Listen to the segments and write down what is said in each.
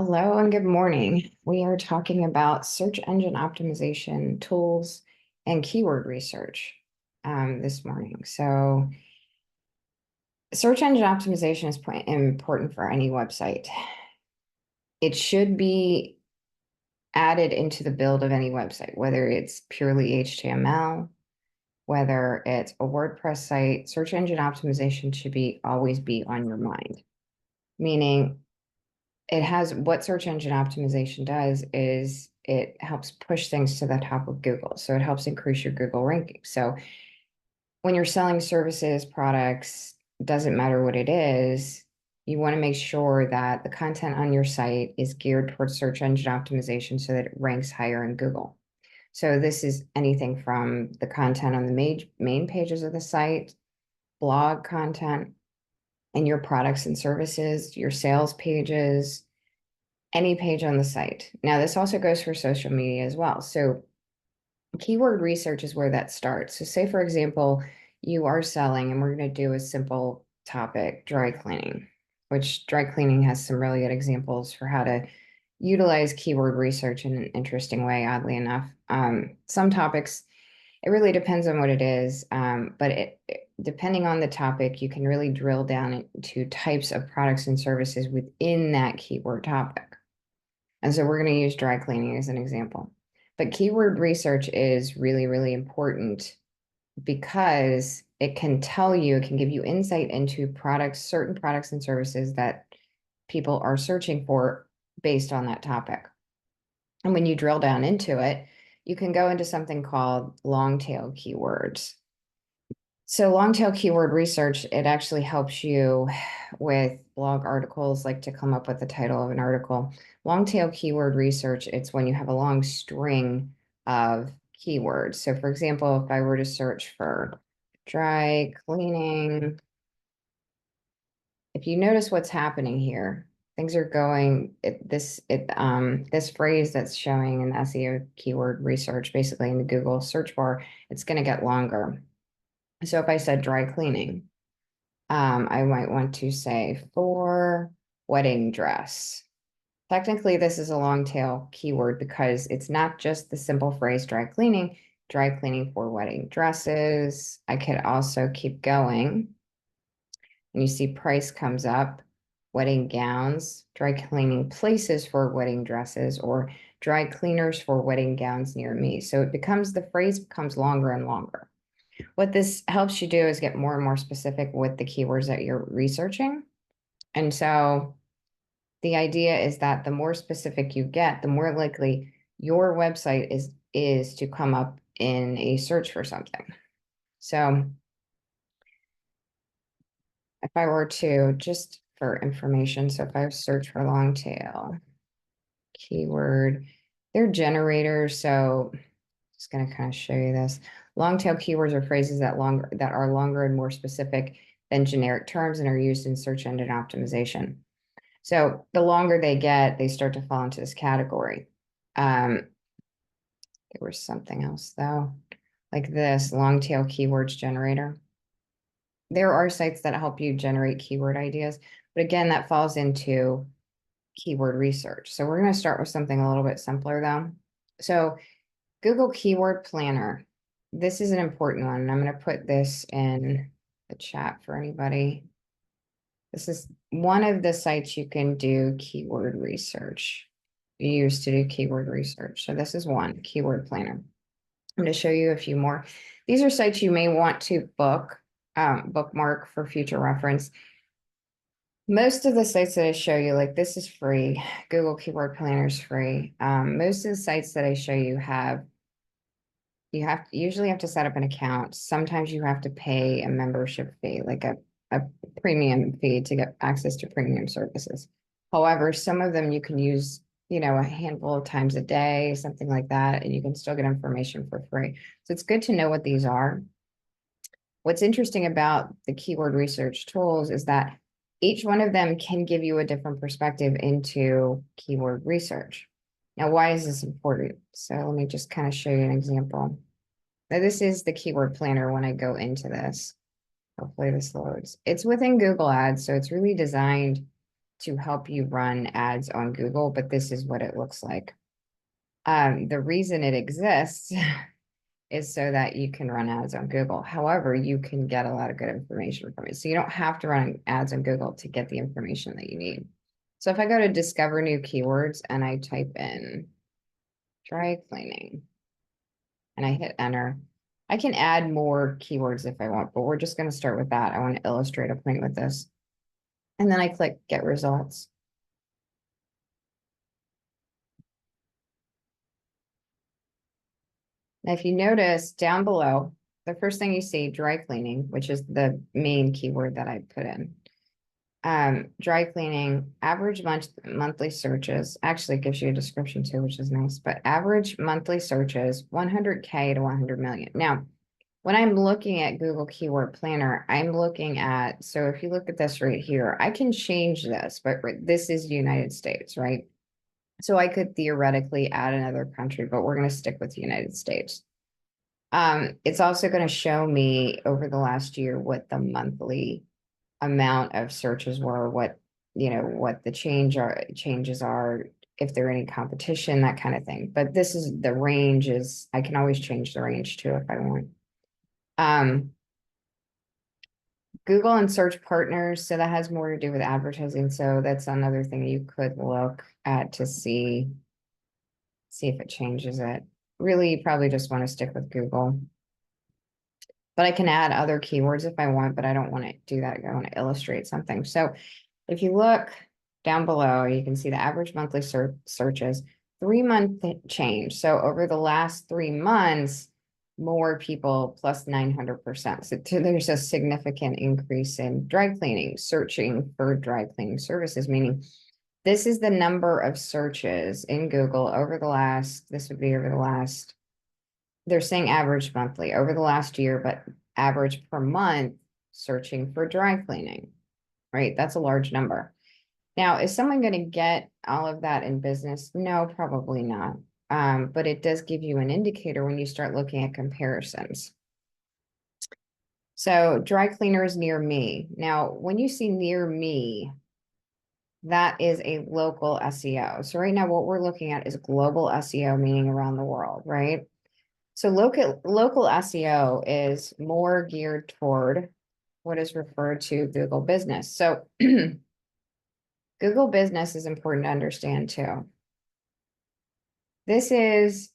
Hello and good morning. We are talking about search engine optimization tools and keyword research this morning. So, search engine optimization is important for any website. It should be added into the build of any website, whether it's purely HTML, whether it's a WordPress site. Search engine optimization should always be on your mind, meaning what search engine optimization does is it helps push things to the top of Google. So it helps increase your Google ranking. So when you're selling services, products, doesn't matter what it is, you want to make sure that the content on your site is geared towards search engine optimization so that it ranks higher in Google. So this is anything from the content on the main pages of the site, blog content, and your products and services, your sales pages, any page on the site. Now, this also goes for social media as well. So keyword research is where that starts. So say, for example, you are selling, and we're going to do a simple topic, dry cleaning, which dry cleaning has some really good examples for how to utilize keyword research in an interesting way, oddly enough. Some topics, it really depends on what it is, but depending on the topic, you can really drill down into types of products and services within that keyword topic. And so we're going to use dry cleaning as an example. But keyword research is really, really important because it can give you insight into certain products and services that people are searching for based on that topic. And when you drill down into it, you can go into something called long tail keywords. So long tail keyword research, it actually helps you with blog articles, like to come up with the title of an article. Long tail keyword research, it's when you have a long string of keywords. So for example, if I were to search for dry cleaning, if you notice what's happening here, things are going, this phrase that's showing in SEO keyword research, basically in the Google search bar, it's going to get longer. So if I said dry cleaning, I might want to say for wedding dress. Technically, this is a long tail keyword because it's not just the simple phrase dry cleaning for wedding dresses. I could also keep going. And you see price comes up, wedding gowns, dry cleaning places for wedding dresses, or dry cleaners for wedding gowns near me. So the phrase becomes longer and longer. What this helps you do is get more and more specific with the keywords that you're researching. And so the idea is that the more specific you get, the more likely your website is to come up in a search for something. So if I were to, just for information, so if I search for long tail keyword, they're generators. So just going to kind of show you this. Long tail keywords are phrases that are longer and more specific than generic terms and are used in search engine optimization. So the longer they get, they start to fall into this category. There was something else though, like this long tail keywords generator. There are sites that help you generate keyword ideas, but again, that falls into keyword research. So we're going to start with something a little bit simpler though. So Google Keyword Planner. This is an important one. And I'm going to put this in the chat for anybody. This is one of the sites you can do keyword research. You use to do keyword research. So this is one, Keyword Planner. I'm going to show you a few more. These are sites you may want to bookmark for future reference. Most of the sites that I show you, like this is free. Google Keyword Planner is free. Most of the sites that I show you usually have to set up an account. Sometimes you have to pay a membership fee, like a premium fee to get access to premium services. However, some of them you can use, a handful of times a day, something like that, and you can still get information for free. So it's good to know what these are. What's interesting about the keyword research tools is that each one of them can give you a different perspective into keyword research. Now, why is this important? So let me just kind of show you an example. Now, this is the keyword planner when I go into this. Hopefully this loads. It's within Google Ads, so it's really designed to help you run ads on Google, but this is what it looks like. The reason it exists is so that you can run ads on Google. However, you can get a lot of good information from it. So you don't have to run ads on Google to get the information that you need. So if I go to discover new keywords and I type in dry cleaning and I hit enter, I can add more keywords if I want, but we're just going to start with that. I want to illustrate a point with this. And then I click get results. Now, if you notice down below, the first thing you see, dry cleaning, which is the main keyword that I put in. Dry cleaning, average monthly searches, actually gives you a description too, which is nice, but average monthly searches, 100K to 100 million. Now, when I'm looking at Google Keyword Planner, I'm looking at, so if you look at this right here, I can change this, but this is the United States, right? So I could theoretically add another country, but we're going to stick with the United States. It's also going to show me over the last year what the monthly amount of searches were, what the changes are, if there are any competition, that kind of thing. But this is the range is, I can always change the range too if I want. Google and search partners, so that has more to do with advertising. So that's another thing you could look at to see if it changes it. Really, you probably just want to stick with Google. But I can add other keywords if I want, but I don't want to do that. I want to illustrate something. So if you look down below, you can see the average monthly searches, 3-month change. So over the last 3 months, more people plus 900%. So there's a significant increase in dry cleaning, searching for dry cleaning services, meaning this is the number of searches in Google over the last, this would be over the last, they're saying average monthly over the last year, but average per month searching for dry cleaning, right? That's a large number. Now, is someone going to get all of that in business? No, probably not. But it does give you an indicator when you start looking at comparisons. So dry cleaners near me. Now, when you see near me, that is a local SEO. So right now what we're looking at is global SEO, meaning around the world, right? So local SEO is more geared toward what is referred to Google Business. So Google Business is important to understand too. This is,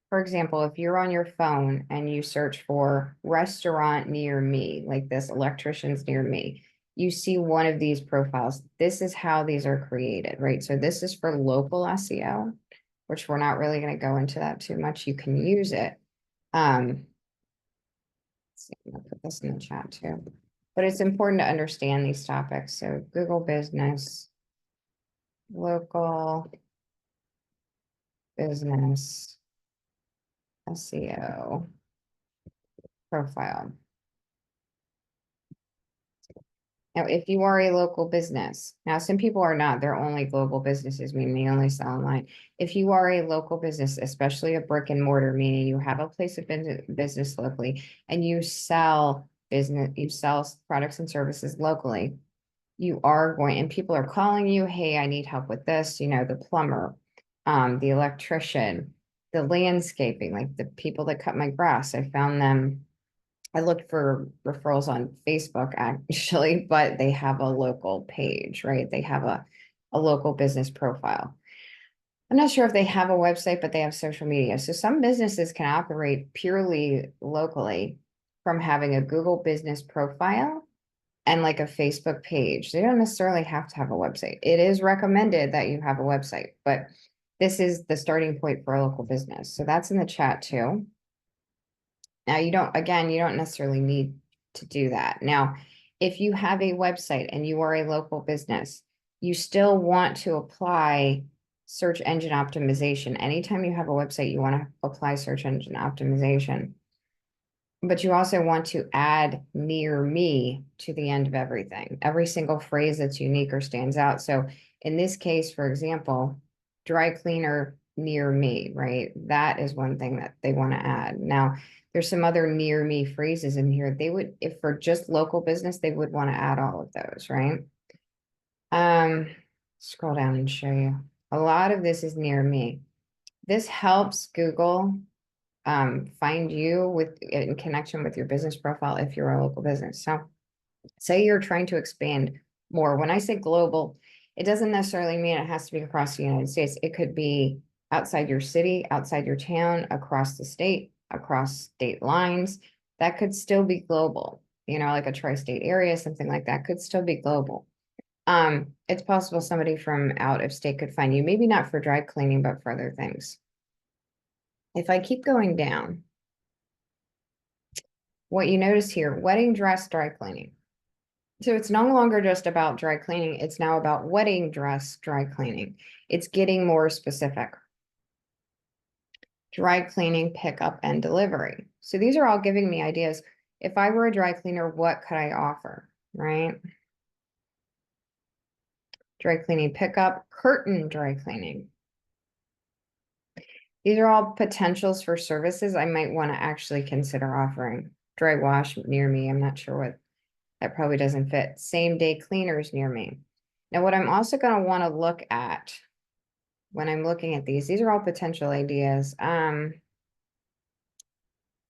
for example, if you're on your phone and you search for restaurant near me, like this, electricians near me, you see one of these profiles. This is how these are created, right? So this is for local SEO, which we're not really going to go into that too much. You can use it. Let's see, I'm gonna put this in the chat too. But it's important to understand these topics. So Google Business, local business SEO profile. Now, if you are a local business, now some people are not, they're only global businesses, meaning they only sell online. If you are a local business, especially a brick and mortar, meaning you have a place of business locally and you sell products and services locally, you are going, and people are calling you, hey, I need help with this, the plumber, the electrician, the landscaping, like the people that cut my grass. I looked for referrals on Facebook actually, but they have a local page, right? They have a local business profile. I'm not sure if they have a website, but they have social media. So some businesses can operate purely locally from having a Google business profile and like a Facebook page. They don't necessarily have to have a website. It is recommended that you have a website, but this is the starting point for a local business. So that's in the chat too. Now you don't necessarily need to do that. Now, if you have a website and you are a local business, you still want to apply search engine optimization. Anytime you have a website, you want to apply search engine optimization. But you also want to add near me to the end of everything. Every single phrase that's unique or stands out. So in this case, for example, dry cleaner near me, right? That is one thing that they want to add. Now, there's some other near me phrases in here. They if for just local business, they would want to add all of those, right? scroll down and show you. A lot of this is near me. This helps Google find you in connection with your business profile if you're a local business. So say you're trying to expand more. When I say global, it doesn't necessarily mean it has to be across the United States. It could be outside your city, outside your town, across the state, across state lines. That could still be global, like a tri-state area, something like that could still be global. It's possible somebody from out of state could find you, maybe not for dry cleaning, but for other things. If I keep going down, what you notice here, wedding dress dry cleaning. So it's no longer just about dry cleaning. It's now about wedding dress dry cleaning. It's getting more specific. Dry cleaning, pickup, and delivery. So these are all giving me ideas. If I were a dry cleaner, what could I offer, right? Dry cleaning, pickup, curtain dry cleaning. These are all potentials for services I might want to actually consider offering. Dry wash near me. I'm not sure what that probably doesn't fit. Same day cleaners near me. Now, what I'm also going to want to look at when I'm looking at these are all potential ideas. Let's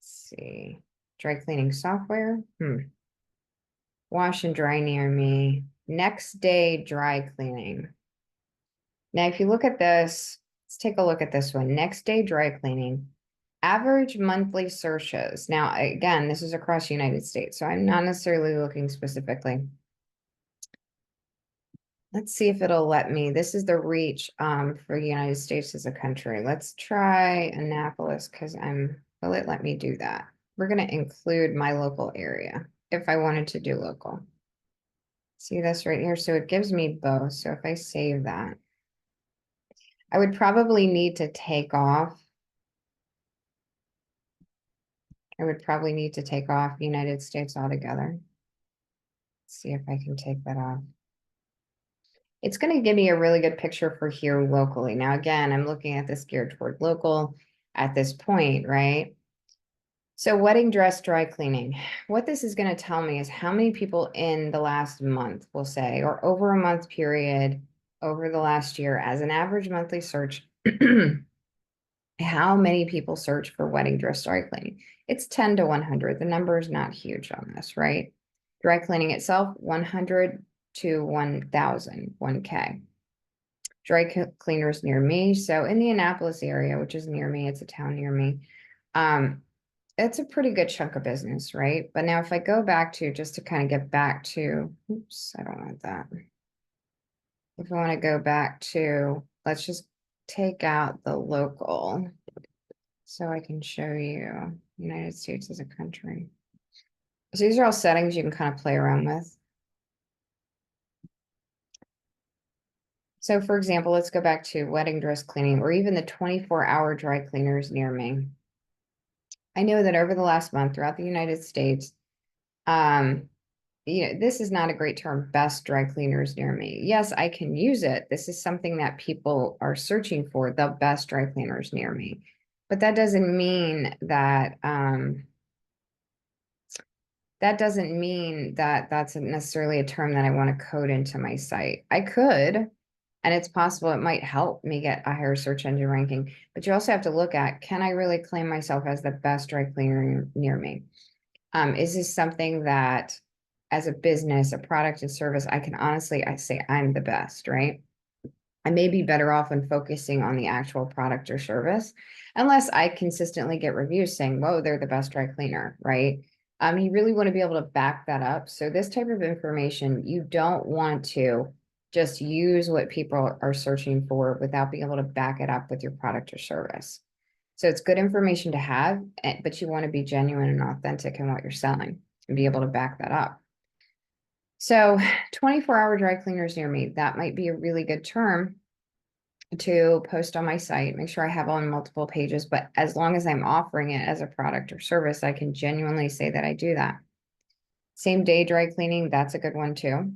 see, dry cleaning software. Wash and dry near me. Next day dry cleaning. Now, if you look at this, let's take a look at this one. Next day dry cleaning. Average monthly searches. Now, again, this is across the United States, so I'm not necessarily looking specifically. Let's see if it'll let me. This is the reach for the United States as a country. Let's try Annapolis because will it let me do that? We're going to include my local area if I wanted to do local. See this right here? So it gives me both. So if I save that, I would probably need to take off. I would probably need to take off United States altogether. Let's see if I can take that off. It's going to give me a really good picture for here locally. Now, again, I'm looking at this geared toward local at this point, right? So wedding dress dry cleaning. What this is going to tell me is how many people in the last month, we'll say, or over a month period over the last year as an average monthly search, how many people search for wedding dress dry cleaning? It's 10 to 100. The number is not huge on this, right? Dry cleaning itself, 100 to 1,000, 1K. Dry cleaners near me. So in the Annapolis area, which is near me, it's a town near me. It's a pretty good chunk of business, right? But now if I go back to, just to kind of get back to, oops, I don't want that. If I want to go back to, let's just take out the local so I can show you United States as a country. So these are all settings you can kind of play around with. So for example, let's go back to wedding dress cleaning or even the 24-hour dry cleaners near me. I know that over the last month throughout the United States, this is not a great term, best dry cleaners near me. Yes, I can use it. This is something that people are searching for, the best dry cleaners near me. But that doesn't mean that that's necessarily a term that I want to code into my site. I could, and it's possible it might help me get a higher search engine ranking, but you also have to look at, can I really claim myself as the best dry cleaner near me? Is this something that as a business, a product and service, I say I'm the best, right? I may be better off in focusing on the actual product or service, unless I consistently get reviews saying, whoa, they're the best dry cleaner, right? You really want to be able to back that up. So this type of information, you don't want to just use what people are searching for without being able to back it up with your product or service. So it's good information to have, but you want to be genuine and authentic in what you're selling and be able to back that up. So 24-hour dry cleaners near me, that might be a really good term to post on my site. Make sure I have on multiple pages, but as long as I'm offering it as a product or service, I can genuinely say that I do that. Same day dry cleaning, that's a good one too.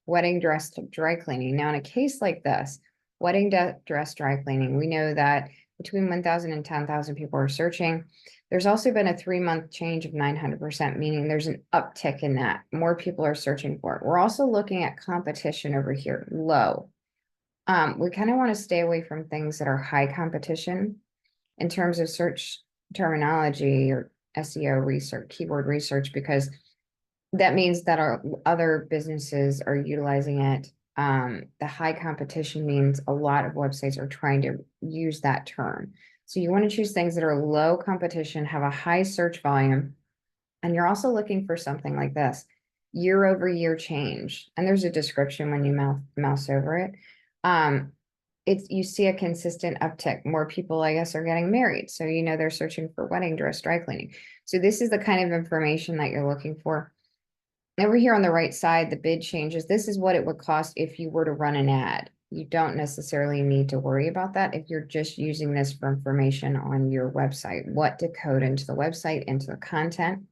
Wedding dress dry cleaning. Now in a case like this, wedding dress dry cleaning, we know that between 1,000 and 10,000 people are searching. There's also been a 3-month change of 900%, meaning there's an uptick in that. More people are searching for it. We're also looking at competition over here, low. We kind of want to stay away from things that are high competition in terms of search terminology or SEO research, keyword research, because that means that our other businesses are utilizing it. The high competition means a lot of websites are trying to use that term. So you want to choose things that are low competition, have a high search volume, and you're also looking for something like this, year over year change. And there's a description when you mouse over it. It's you see a consistent uptick. More people, I guess, are getting married. So you know they're searching for wedding dress dry cleaning. So this is the kind of information that you're looking for. Over here on the right side, the bid changes. This is what it would cost if you were to run an ad. You don't necessarily need to worry about that if you're just using this for information on your website, what to code into the website, into the content,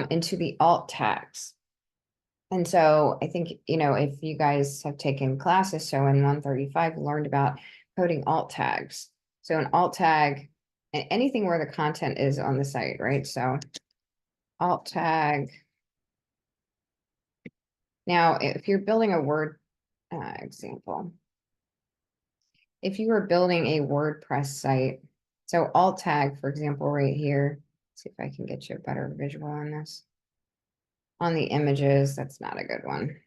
into the alt tags. And so I think, if you guys have taken classes, so in 135, learned about coding alt tags. So an alt tag, anything where the content is on the site, right? So alt tag. Now, if you're building a Word example, if you were building a WordPress site, so alt tag, for example, right here, see if I can get you a better visual on this. On the images, that's not a good one.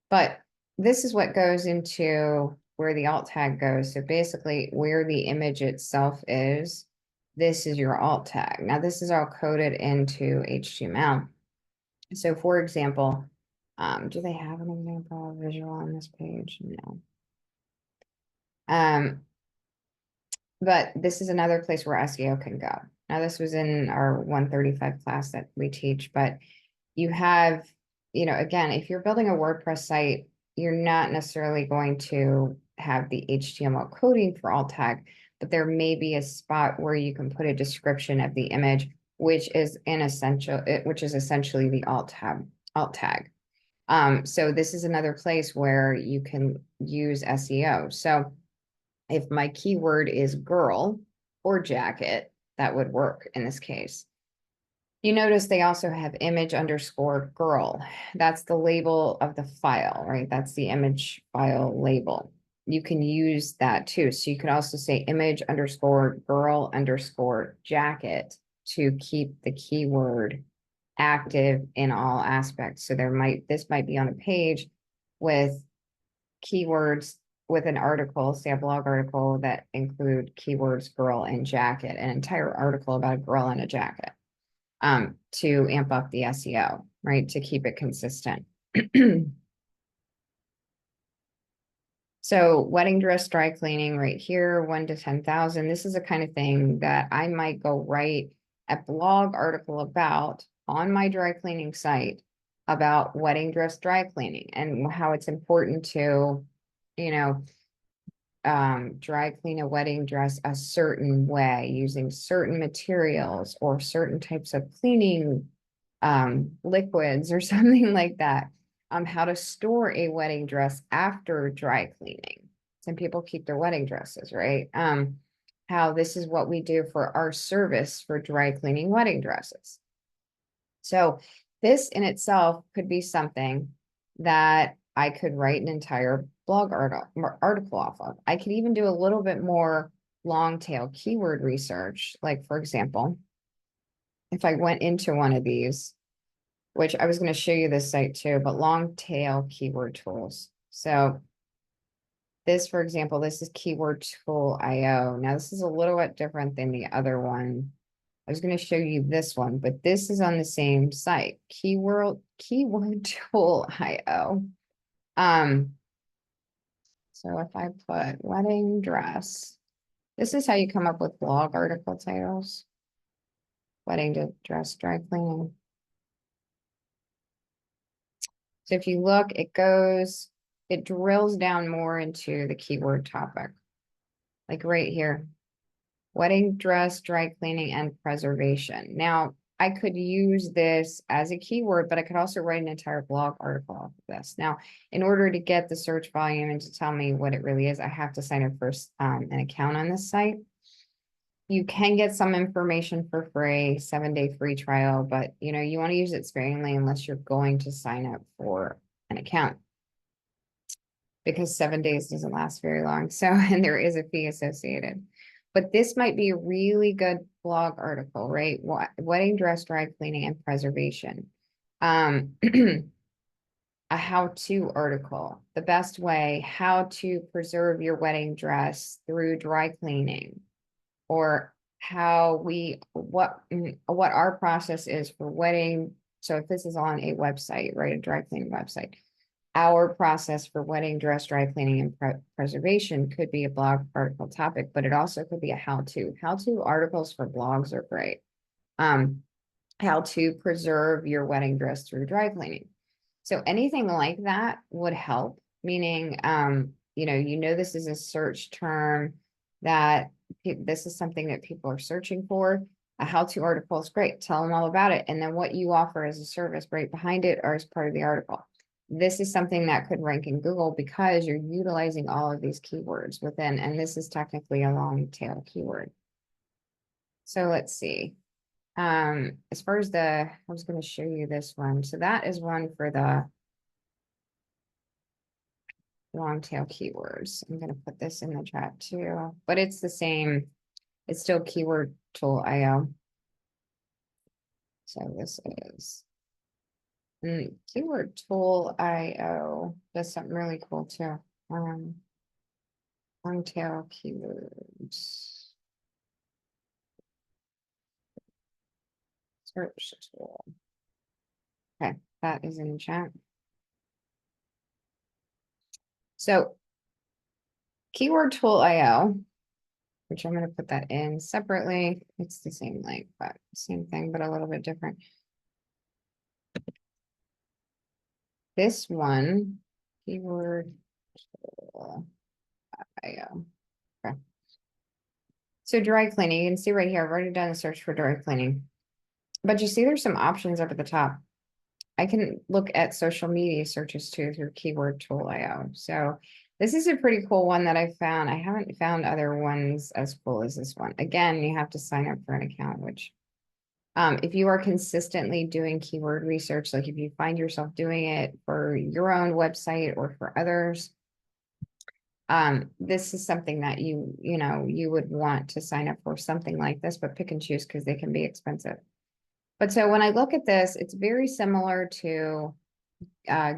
But this is what goes into where the alt tag goes. So basically where the image itself is, this is your alt tag. Now this is all coded into HTML. So for example, do they have an example of visual on this page? No. But this is another place where SEO can go. Now this was in our 135 class that we teach, but you have, again, if you're building a WordPress site, you're not necessarily going to have the HTML coding for alt tag, but there may be a spot where you can put a description of the image, which is essentially the alt tag. So this is another place where you can use SEO. So if my keyword is girl or jacket, that would work in this case. You notice they also have image underscore girl. That's the label of the file, right? That's the image file label. You can use that too. So you could also say image underscore girl underscore jacket to keep the keyword active in all aspects. So this might be on a page with keywords with an article, say a blog article that include keywords girl and jacket, an entire article about a girl in a jacket. To amp up the SEO, right? To keep it consistent. So wedding dress dry cleaning right here, 1 to 10,000. This is the kind of thing that I might go write a blog article about on my dry cleaning site about wedding dress dry cleaning and how it's important to, dry clean a wedding dress a certain way using certain materials or certain types of cleaning liquids or something like that. How to store a wedding dress after dry cleaning. Some people keep their wedding dresses, right? How this is what we do for our service for dry cleaning wedding dresses. So this in itself could be something that I could write an entire blog article off of. I could even do a little bit more long tail keyword research. Like for example, if I went into one of these, which I was going to show you this site too, but long tail keyword tools. So this, for example, this is keyword tool IO. Now this is a little bit different than the other one. I was going to show you this one, but this is on the same site, keyword tool IO. So if I put wedding dress, this is how you come up with blog article titles. Wedding dress dry cleaning. So if you look, it drills down more into the keyword topic. Like right here, wedding dress, dry cleaning, and preservation. Now, I could use this as a keyword, but I could also write an entire blog article off of this. Now, in order to get the search volume and to tell me what it really is, I have to sign up for an account on this site. You can get some information for free, 7-day free trial, but you want to use it sparingly unless you're going to sign up for an account. because 7 days doesn't last very long. So, and there is a fee associated. But this might be a really good blog article, right? Wedding dress, dry cleaning, and preservation. A how-to article, the best way, how to preserve your wedding dress through dry cleaning, or what our process is for wedding. So if this is on a website, right, a dry cleaning website, our process for wedding dress, dry cleaning, and preservation could be a blog article topic, but it also could be a how-to. How-to articles for blogs are great. How to preserve your wedding dress through dry cleaning. So anything like that would help, meaning, this is a search term that this is something that people are searching for. A how-to article is great. Tell them all about it. And then what you offer as a service right behind it or as part of the article. This is something that could rank in Google because you're utilizing all of these keywords within, and this is technically a long tail keyword. So let's see. As far as I was going to show you this one. So that is one for the long tail keywords. I'm going to put this in the chat too, but it's the same. It's still keyword tool IO. So this is keyword tool IO does something really cool too. Long tail keywords. Search tool. Okay, that is in the chat. So keyword tool IO, which I'm going to put that in separately. It's the same link, but same thing, but a little bit different. This one, keyword tool IO. Okay. So dry cleaning, you can see right here, I've already done a search for dry cleaning. But you see there's some options up at the top. I can look at social media searches too through keyword tool IO. So this is a pretty cool one that I found. I haven't found other ones as cool as this one. Again, you have to sign up for an account, which if you are consistently doing keyword research, like if you find yourself doing it for your own website or for others, this is something that you would want to sign up for something like this, but pick and choose because they can be expensive. But so when I look at this, it's very similar to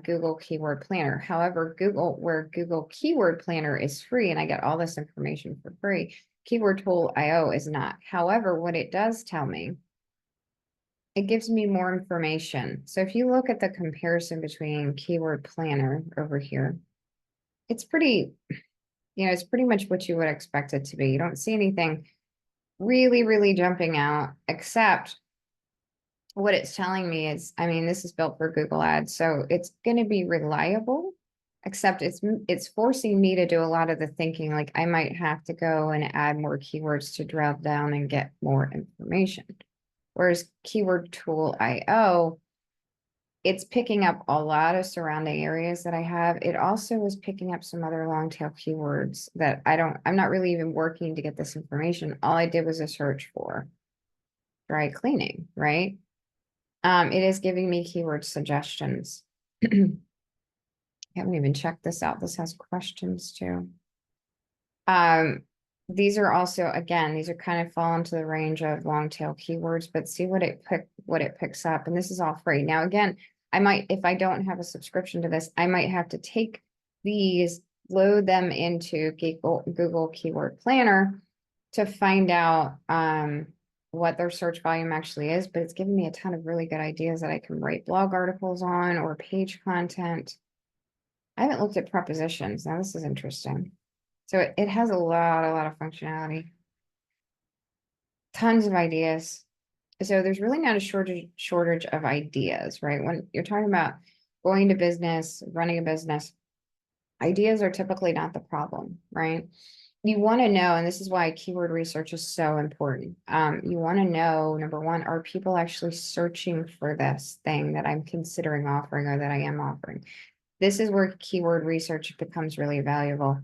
Google Keyword Planner. However, where Google Keyword Planner is free and I get all this information for free, Keyword Tool IO is not. However, what it does tell me, it gives me more information. So if you look at the comparison between Keyword Planner over here, it's pretty, it's pretty much what you would expect it to be. You don't see anything really, really jumping out, except what it's telling me is, this is built for Google Ads, so it's going to be reliable, except it's forcing me to do a lot of the thinking. Like I might have to go and add more keywords to drill down and get more information. Whereas Keyword Tool IO, it's picking up a lot of surrounding areas that I have. It also is picking up some other long tail keywords that I'm not really even working to get this information. All I did was a search for dry cleaning, right? It is giving me keyword suggestions. I haven't even checked this out. This has questions too. These are also, again, these are kind of fall into the range of long tail keywords, but see what it picks up. And this is all free. Now, again, if I don't have a subscription to this, I might have to take these, load them into Google Keyword Planner to find out what their search volume actually is, but it's giving me a ton of really good ideas that I can write blog articles on or page content. I haven't looked at prepositions. Now this is interesting. So it has a lot of functionality. Tons of ideas. So there's really not a shortage of ideas, right? When you're talking about going to business, running a business, ideas are typically not the problem, right? You want to know, and this is why keyword research is so important. You want to know, number one, are people actually searching for this thing that I'm considering offering or that I am offering? This is where keyword research becomes really valuable.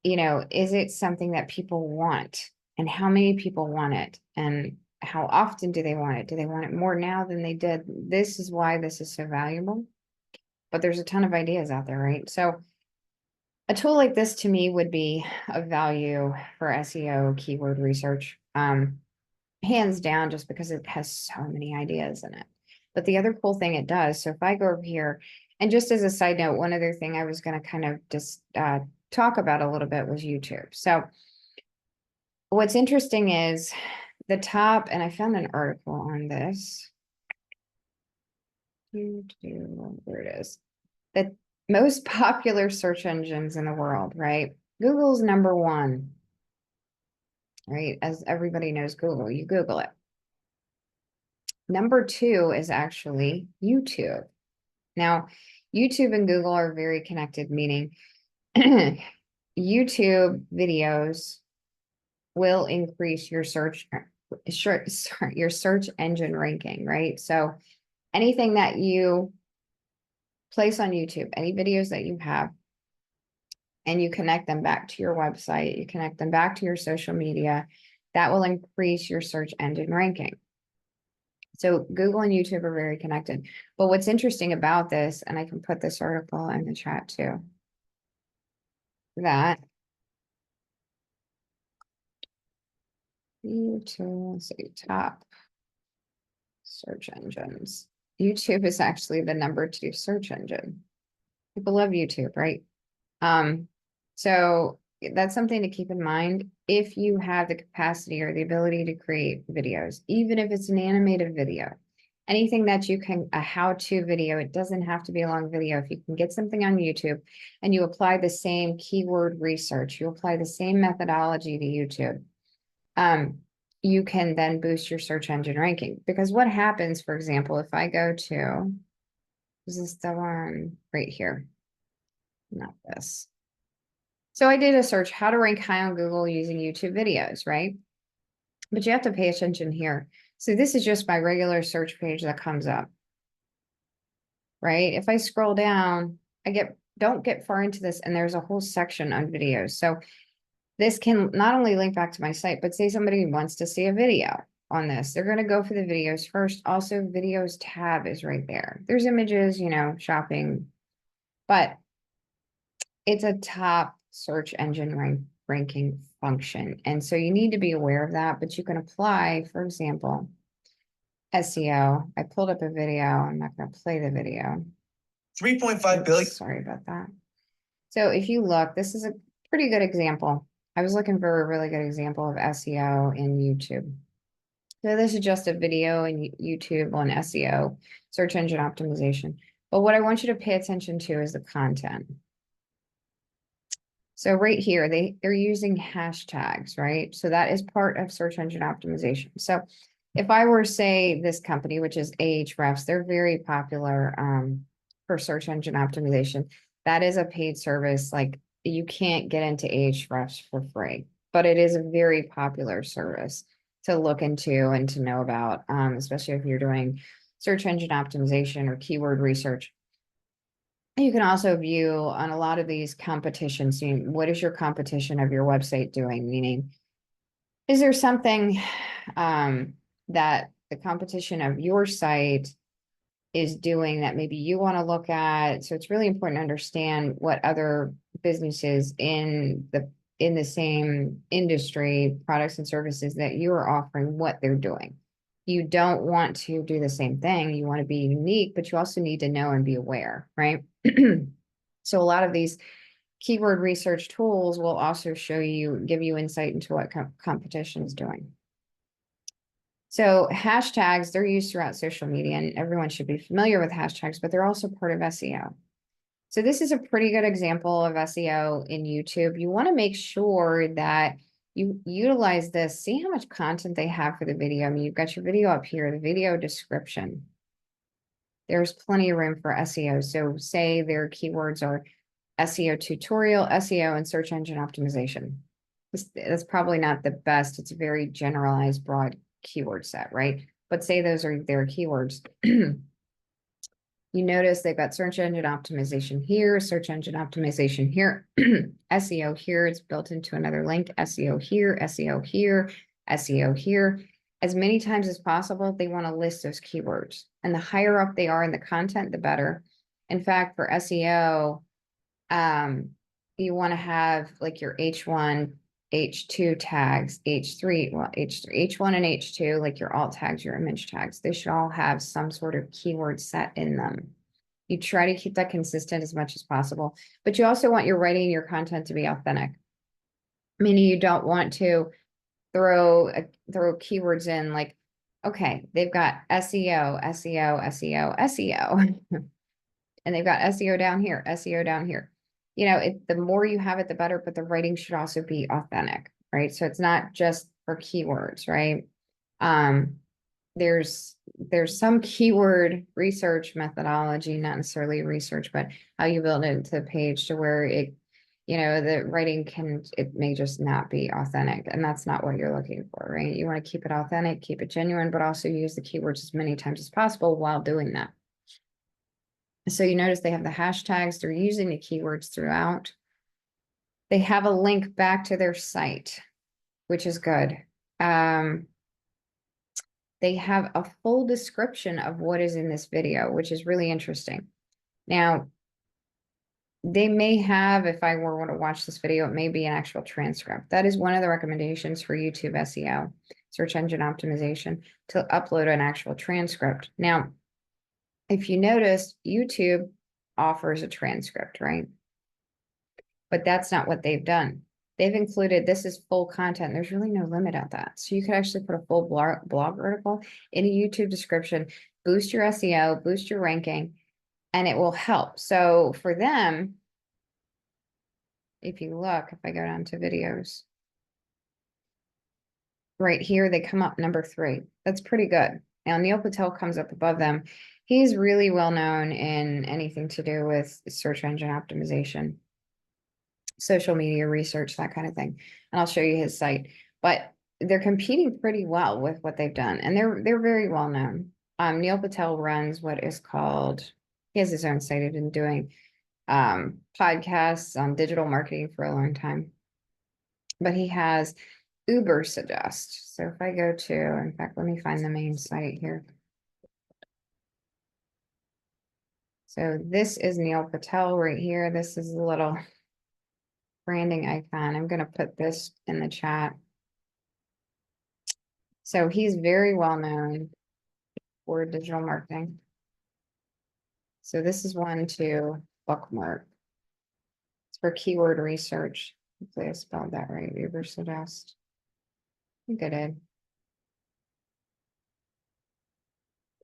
Is it something that people want, and how many people want it? And How often do they want it? Do they want it more now than they did? This is why this is so valuable. But there's a ton of ideas out there, right? So a tool like this to me would be of value for SEO keyword research. Hands down, just because it has so many ideas in it. But the other cool thing it does, so if I go over here, and just as a side note, one other thing I was going to kind of just talk about a little bit was YouTube. So what's interesting is the top, and I found an article on this. Where it is. The most popular search engines in the world, right? Google's number one, right? As everybody knows Google, you Google it. Number two is actually YouTube. Now, YouTube and Google are very connected, meaning YouTube videos will increase your your search engine ranking, right? So anything that you place on YouTube, any videos that you have, and you connect them back to your website, you connect them back to your social media, that will increase your search engine ranking. So Google and YouTube are very connected. But what's interesting about this, and I can put this article in the chat too, that YouTube, let's see, top search engines. YouTube is actually the number 2 search engine. People love YouTube, right? So that's something to keep in mind. If you have the capacity or the ability to create videos, even if it's an animated video, anything that you can, a how-to video, it doesn't have to be a long video. If you can get something on YouTube and you apply the same keyword research, you apply the same methodology to YouTube, you can then boost your search engine ranking. Because what happens, for example, if I go to, is this the one right here? Not this. So I did a search, how to rank high on Google using YouTube videos, right? But you have to pay attention here. So this is just my regular search page that comes up, right? If I scroll down, don't get far into this, and there's a whole section on videos. So this can not only link back to my site, but say somebody wants to see a video on this, they're going to go for the videos first. Also, videos tab is right there. There's images, shopping, but it's a top search engine ranking function. And so you need to be aware of that, but you can apply, for example, SEO. I pulled up a video. I'm not going to play the video. 3.5 billion. Sorry about that. So if you look, this is a pretty good example. I was looking for a really good example of SEO in YouTube. So this is just a video in YouTube on SEO, search engine optimization. But what I want you to pay attention to is the content. So right here, they're using hashtags, right? So that is part of search engine optimization. So if I were to say this company, which is Ahrefs, they're very popular for search engine optimization. That is a paid service. Like, you can't get into Ahrefs for free, but it is a very popular service to look into and to know about, especially if you're doing search engine optimization or keyword research. You can also view on a lot of these competitions, what is your competition of your website doing? Meaning, is there something that the competition of your site is doing that maybe you want to look at? So it's really important to understand what other businesses in the same industry, products and services that you are offering, what they're doing. You don't want to do the same thing. You want to be unique, but you also need to know and be aware, right? So a lot of these keyword research tools will also give you insight into what competition is doing. So hashtags, they're used throughout social media, and everyone should be familiar with hashtags, but they're also part of SEO. So this is a pretty good example of SEO in YouTube. You want to make sure that you utilize this, see how much content they have for the video. I mean, you've got your video up here, the video description. There's plenty of room for SEO. So say their keywords are SEO tutorial, SEO, and search engine optimization. That's probably not the best. It's a very generalized, broad keyword set, right? But say those are their keywords. You notice they've got search engine optimization here, search engine optimization here, SEO here. It's built into another link, SEO here, SEO here, SEO here. as many times as possible, they want to list those keywords. And the higher up they are in the content, the better. In fact, for SEO, you want to have like your H1, H2 tags, H3, well, H1 and H2, like your alt tags, your image tags. They should all have some sort of keyword set in them. You try to keep that consistent as much as possible, but you also want your writing, your content to be authentic. Meaning you don't want to throw keywords in like, okay, they've got SEO, SEO, SEO, SEO, and they've got SEO down here, SEO down here. You know, the more you have it, the better, but the writing should also be authentic, right? So it's not just for keywords, right? There's some keyword research methodology, not necessarily research, but how you build it into the page to where it, you know, the writing it may just not be authentic, and that's not what you're looking for, right? You want to keep it authentic, keep it genuine, but also use the keywords as many times as possible while doing that. So you notice they have the hashtags, they're using the keywords throughout. They have a link back to their site, which is good. They have a full description of what is in this video, which is really interesting. Now, they may have, if I were to watch this video, it may be an actual transcript. That is one of the recommendations for YouTube SEO, search engine optimization, to upload an actual transcript. Now, if you notice, YouTube offers a transcript, right? But that's not what they've done. They've included, this is full content. There's really no limit at that. So you could actually put a full blog article in a YouTube description, boost your SEO, boost your ranking, and it will help. So for them, if you look, if I go down to videos, right here, they come up number 3. That's pretty good. Now, Neil Patel comes up above them. He's really well known in anything to do with search engine optimization, social media research, that kind of thing. And I'll show you his site. But they're competing pretty well with what they've done. And they're very well known. Neil Patel runs what is called, he has his own site. He's been doing podcasts on digital marketing for a long time. But he has Uber Suggest. So if I go to, in fact, let me find the main site here. So this is Neil Patel right here. This is a little branding icon. I'm going to put this in the chat. So he's very well known for digital marketing. So this is one to bookmark. It's for keyword research. Hopefully I spelled that right. Uber Suggest. I think I did.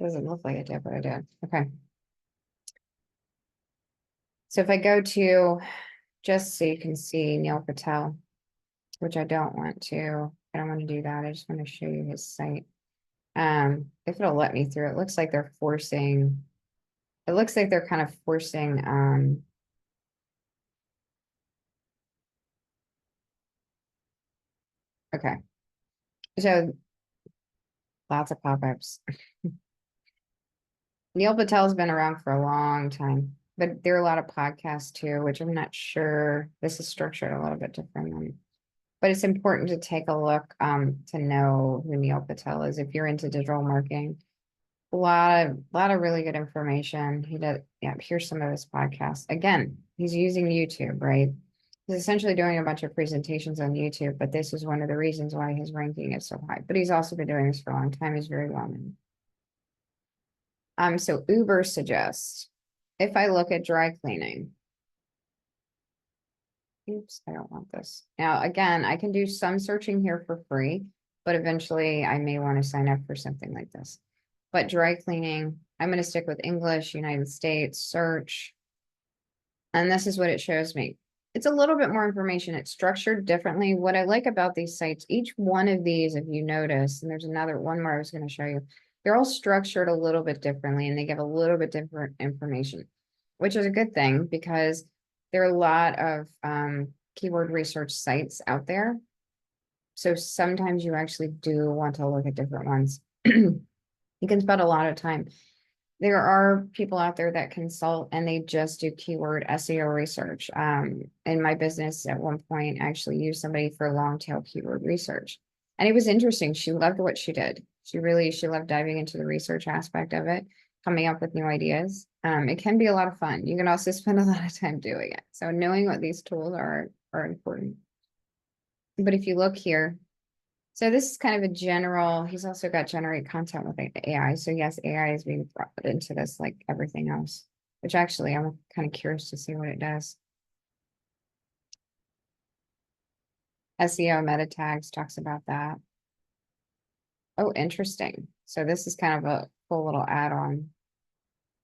Doesn't look like it did, but I did. Okay. So if I go to, just so you can see Neil Patel, which I don't want to do that. I just want to show you his site. If it'll let me through, it looks like they're forcing, it looks like they're kind of forcing, okay. So lots of pop-ups. Neil Patel's been around for a long time, but there are a lot of podcasts too, which I'm not sure. This is structured a little bit differently. But it's important to take a look to know who Neil Patel is if you're into digital marketing. A lot of really good information. He does, yeah, here's some of his podcasts. Again, he's using YouTube, right? He's essentially doing a bunch of presentations on YouTube, but this is one of the reasons why his ranking is so high. But he's also been doing this for a long time. He's very well known. So Uber Suggest, if I look at dry cleaning. Oops, I don't want this. Now, again, I can do some searching here for free, but eventually I may want to sign up for something like this. But dry cleaning, I'm going to stick with English, United States, search. And this is what it shows me. It's a little bit more information. It's structured differently. What I like about these sites, each one of these, if you notice, and there's another one more I was going to show you, they're all structured a little bit differently and they give a little bit different information, which is a good thing because there are a lot of keyword research sites out there. So sometimes you actually do want to look at different ones. You can spend a lot of time. There are people out there that consult and they just do keyword SEO research. In my business at one point, I actually used somebody for long tail keyword research. And it was interesting. She loved what she did. She loved diving into the research aspect of it, coming up with new ideas. It can be a lot of fun. You can also spend a lot of time doing it. So knowing what these tools are important. But if you look here, so this is kind of a general, he's also got generate content with AI. So yes, AI is being brought into this like everything else, which actually I'm kind of curious to see what it does. SEO meta tags talks about that. Oh, interesting. So this is kind of a cool little add-on.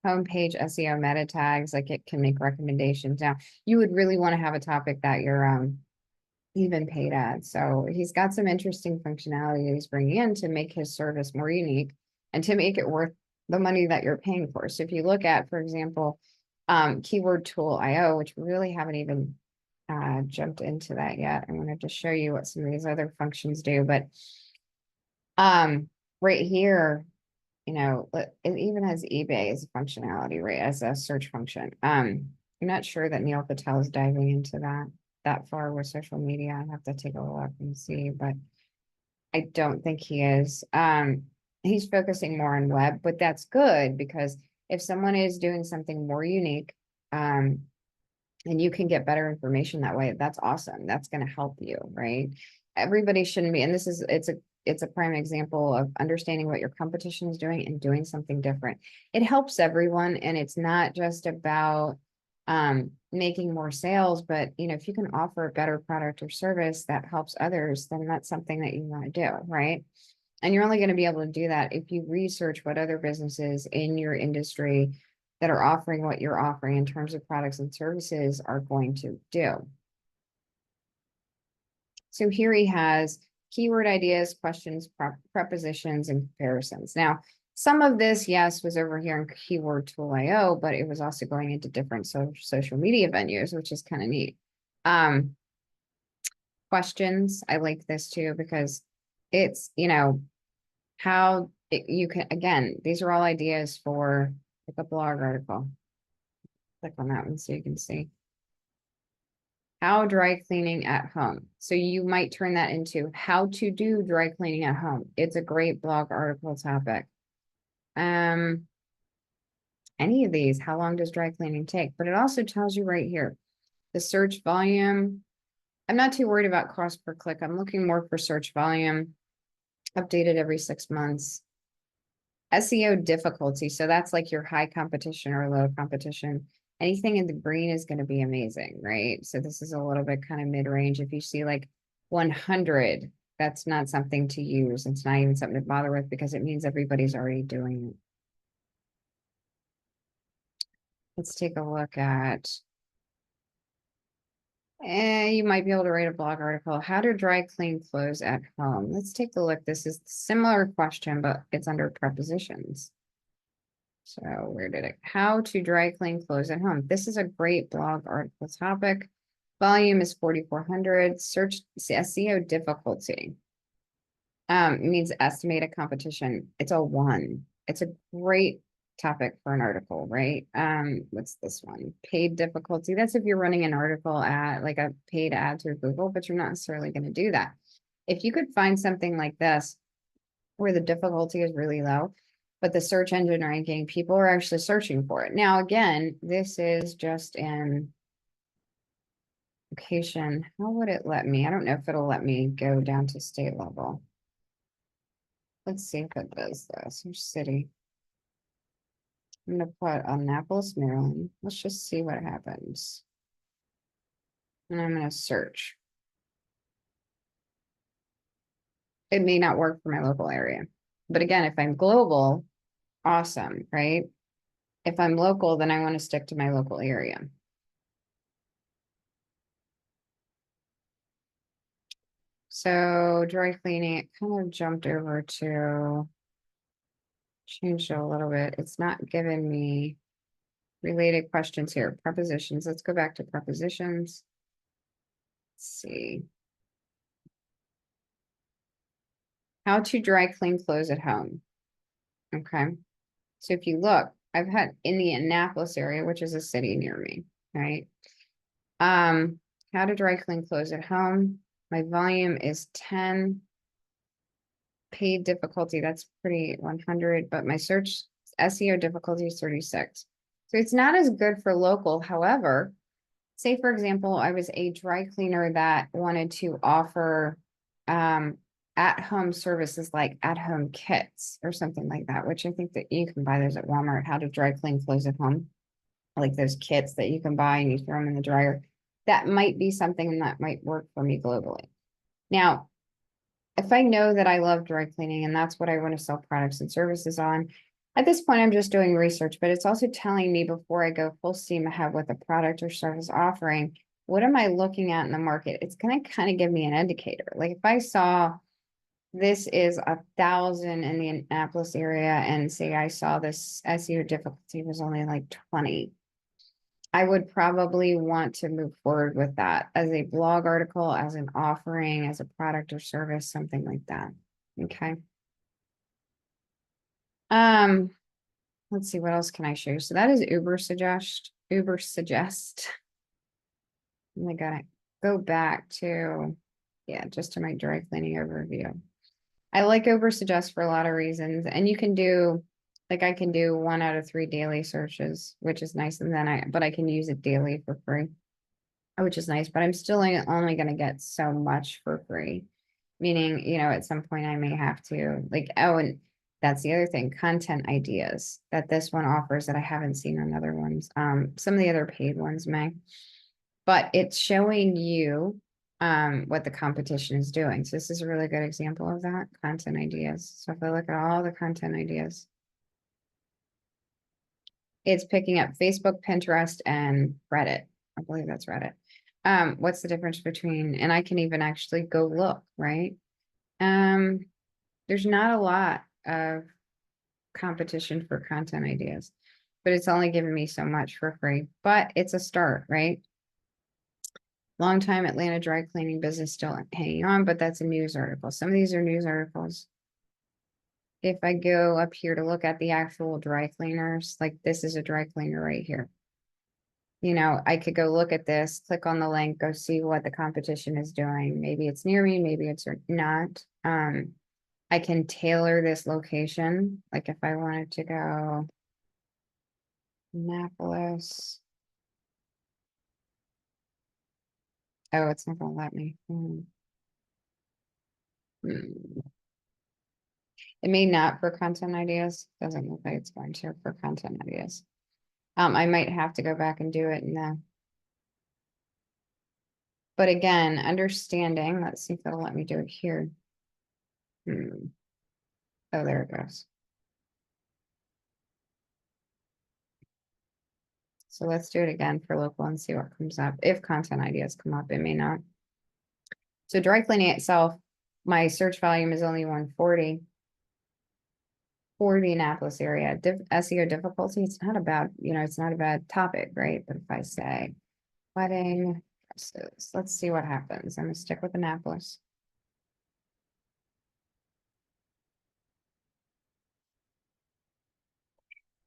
Homepage SEO meta tags, like it can make recommendations. Now, you would really want to have a topic that you're even paid ads. So he's got some interesting functionality that he's bringing in to make his service more unique and to make it worth the money that you're paying for. So if you look at, for example, Keyword Tool IO, which we really haven't even jumped into that yet. I'm going to just show you what some of these other functions do, but right here, you know, it even has eBay as a functionality, right, as a search function. I'm not sure that Neil Patel is diving into that far with social media. I have to take a look and see, but I don't think he is. He's focusing more on web, but that's good because if someone is doing something more unique, and you can get better information that way, that's awesome. That's going to help you, right? Everybody shouldn't be, and it's a prime example of understanding what your competition is doing and doing something different. It helps everyone, and it's not just about making more sales, but you know, if you can offer a better product or service that helps others, then that's something that you want to do, right? And you're only going to be able to do that if you research what other businesses in your industry that are offering what you're offering in terms of products and services are going to do. So here he has keyword ideas, questions, prepositions, and comparisons. Now, some of this, yes, was over here in Keyword Tool IO, but it was also going into different social media venues, which is kind of neat. Questions, I like this too, because it's, you know, how you can, again, these are all ideas for like a blog article. Click on that one so you can see. How dry cleaning at home. So you might turn that into how to do dry cleaning at home. It's a great blog article topic. Any of these, how long does dry cleaning take? But it also tells you right here, the search volume. I'm not too worried about cost per click. I'm looking more for search volume, updated every 6 months. SEO difficulty. So that's like your high competition or low competition. Anything in the green is going to be amazing, right? So this is a little bit kind of mid-range. If you see like 100, that's not something to use. It's not even something to bother with because it means everybody's already doing it. Let's take a look at, you might be able to write a blog article, how to dry clean clothes at home. Let's take a look. This is a similar question, but it's under prepositions. So where did it? How to dry clean clothes at home. This is a great blog article topic. Volume is 4,400. Search SEO difficulty. It means estimated competition. It's a 1. It's a great topic for an article, right? What's this one? Paid difficulty. That's if you're running an article at like a paid ad through Google, but you're not necessarily going to do that. If you could find something like this where the difficulty is really low, but the search engine ranking, people are actually searching for it. Now, again, this is just in location. How would it let me? I don't know if it'll let me go down to state level. Let's see if it does this. Which city? I'm going to put Annapolis, Maryland. Let's just see what happens. And I'm going to search. It may not work for my local area. But again, if I'm global, awesome, right? If I'm local, then I want to stick to my local area. So dry cleaning, it kind of jumped over to change it a little bit. It's not giving me related questions here. Prepositions. Let's go back to prepositions. Let's see. How to dry clean clothes at home. Okay. So if you look, I've had in the Annapolis area, which is a city near me, right? How to dry clean clothes at home. My volume is 10. paid difficulty, that's pretty 100, but my search SEO difficulty is 36. So it's not as good for local. However, say for example, I was a dry cleaner that wanted to offer at-home services like at-home kits or something like that, which I think that you can buy those at Walmart, how to dry clean clothes at home, like those kits that you can buy and you throw them in the dryer. That might be something that might work for me globally. Now, if I know that I love dry cleaning and that's what I want to sell products and services on, at this point, I'm just doing research, but it's also telling me before I go full steam ahead with a product or service offering, what am I looking at in the market? It's going to kind of give me an indicator. Like if I saw this is 1,000 in the Annapolis area and say I saw this SEO difficulty was only like 20, I would probably want to move forward with that as a blog article, as an offering, as a product or service, something like that. Okay. Let's see, what else can I show you? So that is Uber suggest. And I gotta go back to, yeah, just to my dry cleaning overview. I like Uber suggest for a lot of reasons, and you can do, like I can do 1 out of 3 daily searches, which is nice. And then but I can use it daily for free, which is nice, but I'm still only going to get so much for free. Meaning, at some point I may have to like, oh, and that's the other thing, content ideas that this one offers that I haven't seen on other ones. Some of the other paid ones may, but it's showing you what the competition is doing. So this is a really good example of that, content ideas. So if I look at all the content ideas, it's picking up Facebook, Pinterest, and Reddit. I believe that's Reddit. What's the difference between, and I can even actually go look, right? There's not a lot of competition for content ideas, but it's only giving me so much for free, but it's a start, right? Long time Atlanta dry cleaning business still hanging on, but that's a news article. Some of these are news articles. If I go up here to look at the actual dry cleaners, like this is a dry cleaner right here. I could go look at this, click on the link, go see what the competition is doing. Maybe it's near me, maybe it's not. I can tailor this location. Like if I wanted to go Annapolis. Oh, it's not gonna let me. It may not for content ideas. Doesn't look like it's going to for content ideas. I might have to go back and do it now. But again, understanding, let's see if it'll let me do it here. Oh, there it goes. So let's do it again for local and see what comes up. If content ideas come up, it may not. So dry cleaning itself, my search volume is only 140 for the Annapolis area. SEO difficulty, it's not about, it's not a bad topic, right? But if I say wedding dresses, let's see what happens. I'm gonna stick with Annapolis.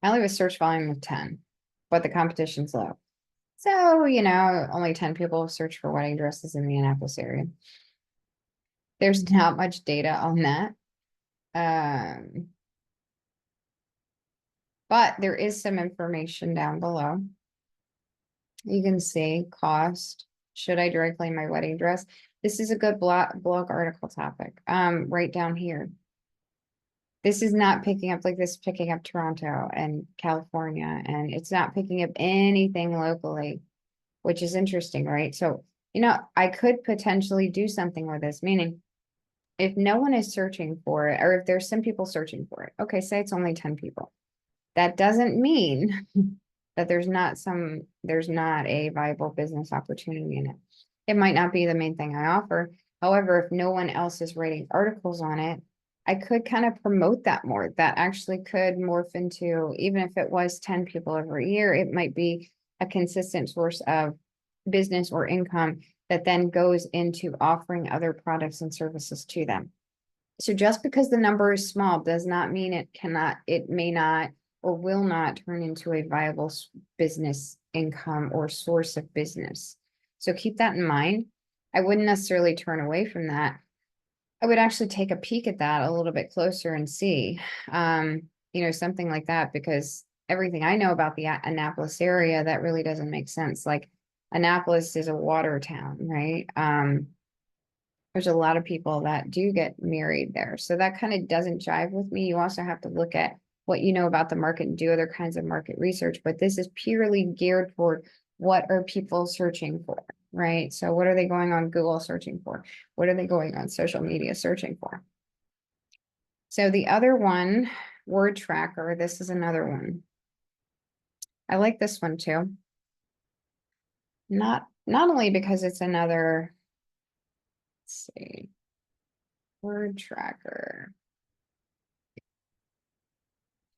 I only have a search volume of 10, but the competition's low. So, only 10 people search for wedding dresses in the Annapolis area. There's not much data on that. But there is some information down below. You can see cost. Should I dry clean my wedding dress? This is a good blog article topic. Right down here. This is not picking up like this, picking up Toronto and California, and it's not picking up anything locally, which is interesting, right? So, I could potentially do something with this, meaning if no one is searching for it, or if there's some people searching for it, okay, say it's only 10 people. That doesn't mean that there's not a viable business opportunity in it. It might not be the main thing I offer. However, if no one else is writing articles on it, I could kind of promote that more. That actually could morph into, even if it was 10 people every year, it might be a consistent source of business or income that then goes into offering other products and services to them. So just because the number is small does not mean it may not or will not turn into a viable business income or source of business. So keep that in mind. I wouldn't necessarily turn away from that. I would actually take a peek at that a little bit closer and see, something like that, because everything I know about the Annapolis area, that really doesn't make sense. Like Annapolis is a water town, right? There's a lot of people that do get married there. So that kind of doesn't jive with me. You also have to look at what you know about the market and do other kinds of market research, but this is purely geared toward what are people searching for, right? So what are they going on Google searching for? What are they going on social media searching for? So the other one, word tracker, this is another one. I like this one too. Not only because it's another, let's see, word tracker.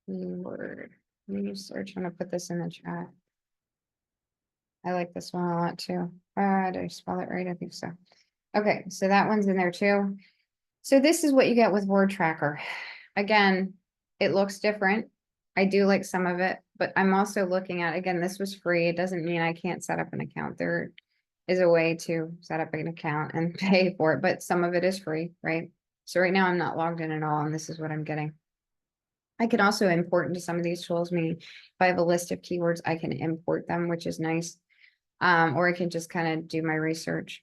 Keyword research. I'm gonna put this in the chat. I like this one a lot too. Did I spell it right? I think so. Okay, so that one's in there too. So this is what you get with word tracker. Again, it looks different. I do like some of it, but I'm also looking at, again, this was free. It doesn't mean I can't set up an account. There is a way to set up an account and pay for it, but some of it is free, right? So right now I'm not logged in at all, and this is what I'm getting. I can also import into some of these tools, meaning if I have a list of keywords, I can import them, which is nice. Or I can just kind of do my research.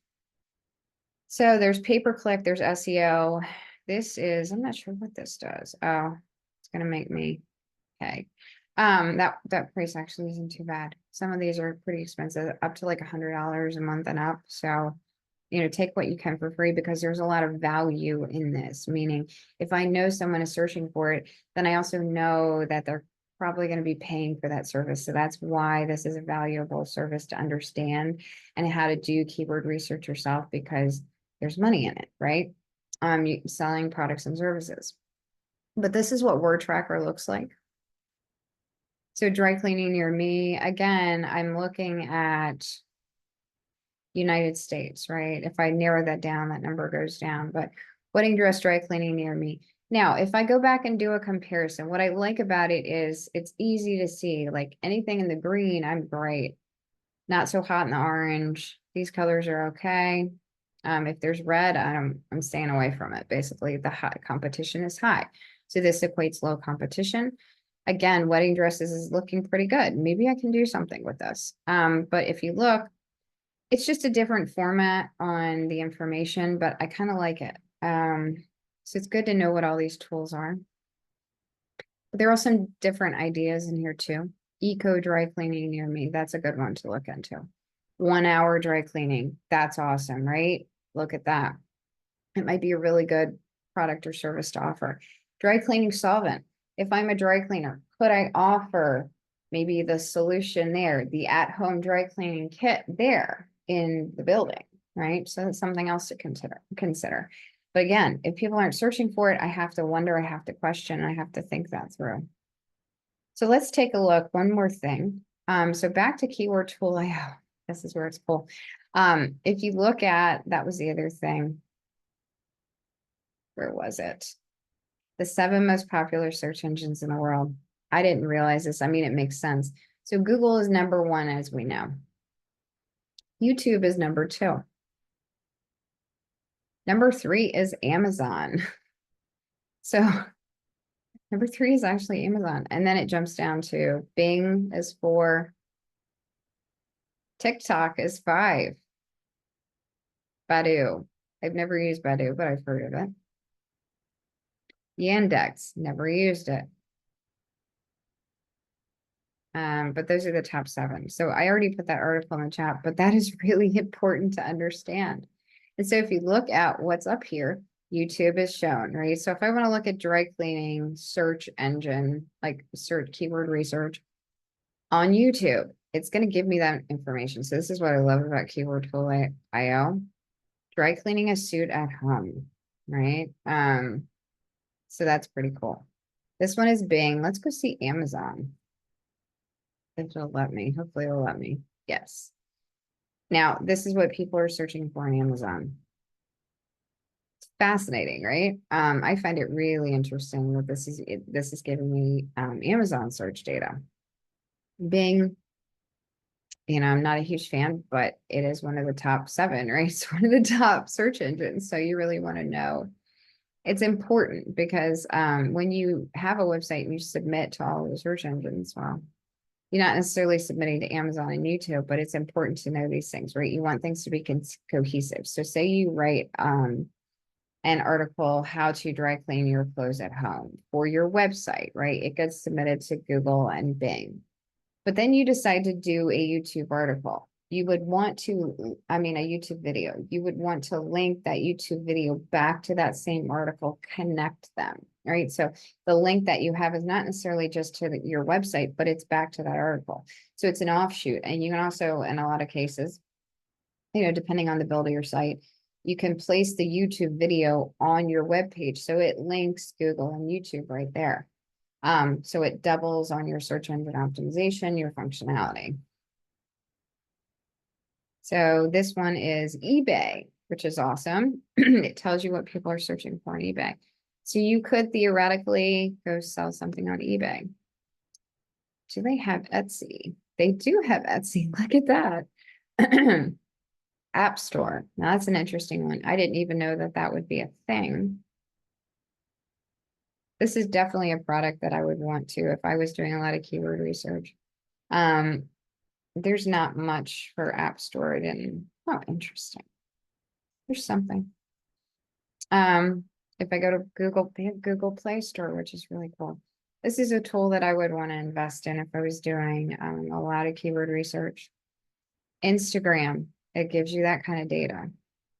So there's pay-per-click, there's SEO. This is, I'm not sure what this does. Oh, it's gonna make me, okay. That price actually isn't too bad. Some of these are pretty expensive, up to like $100 a month and up. So take what you can for free, because there's a lot of value in this. Meaning, if I know someone is searching for it, then I also know that they're probably going to be paying for that service. So that's why this is a valuable service to understand, and how to do keyword research yourself, because there's money in it, right? Selling products and services. But this is what word tracker looks like. So dry cleaning near me, again, I'm looking at United States, right? If I narrow that down, that number goes down, but wedding dress dry cleaning near me. Now, if I go back and do a comparison, what I like about it is it's easy to see, like anything in the green, I'm great. Not so hot in the orange. These colors are okay. If there's red, I'm staying away from it. Basically, the high competition is high. So this equates low competition. Again, wedding dresses is looking pretty good. Maybe I can do something with this. But if you look, it's just a different format on the information, but I kind of like it. So it's good to know what all these tools are. But there are some different ideas in here too. Eco dry cleaning near me. That's a good one to look into. 1 hour dry cleaning. That's awesome, right? Look at that. It might be a really good product or service to offer. Dry cleaning solvent. If I'm a dry cleaner, could I offer maybe the solution there, the at-home dry cleaning kit there in the building, right? So that's something else to consider. But again, if people aren't searching for it, I have to wonder, I have to question, I have to think that through. So let's take a look. One more thing. So back to keyword tool. This is where it's cool. If you look at, that was the other thing. Where was it? The 7 most popular search engines in the world. I didn't realize this. I mean, it makes sense. So Google is number 1, as we know. YouTube is number 2. Number 3 is Amazon. So number 3 is actually Amazon. And then it jumps down to Bing is 4. TikTok is 5. Badu. I've never used Badu, but I've heard of it. Yandex, never used it. But those are the top 7. So I already put that article in the chat, but that is really important to understand. And so if you look at what's up here, YouTube is shown, right? So if I want to look at dry cleaning search engine, like search keyword research on YouTube, it's going to give me that information. So this is what I love about Keyword Tool IO. Dry cleaning a suit at home, right? So that's pretty cool. This one is Bing. Let's go see Amazon. If it'll let me. Hopefully it'll let me. Yes. Now, this is what people are searching for on Amazon. It's fascinating, right? I find it really interesting that this is giving me Amazon search data. Bing, I'm not a huge fan, but it is one of the top 7, right? It's one of the top search engines. So you really want to know It's important because when you have a website and you submit to all of the search engines, well, you're not necessarily submitting to Amazon and YouTube, but it's important to know these things, right? You want things to be cohesive. So say you write an article, how to dry clean your clothes at home for your website, right? It gets submitted to Google and Bing. But then you decide to do a YouTube article. You would want to, I mean, a YouTube video. You would want to link that YouTube video back to that same article, connect them, right? So the link that you have is not necessarily just to your website, but it's back to that article. So it's an offshoot. And you can also, in a lot of cases, depending on the build of your site, you can place the YouTube video on your web page. So it links Google and YouTube right there. So it doubles on your search engine optimization, your functionality. So this one is eBay, which is awesome. It tells you what people are searching for on eBay. So you could theoretically go sell something on eBay. Do they have Etsy? They do have Etsy. Look at that. App Store. Now that's an interesting one. I didn't even know that that would be a thing. This is definitely a product that I would want to if I was doing a lot of keyword research. There's not much for App Store. Oh, interesting. There's something. If I go to Google, they have Google Play Store, which is really cool. This is a tool that I would want to invest in if I was doing a lot of keyword research. Instagram, it gives you that kind of data,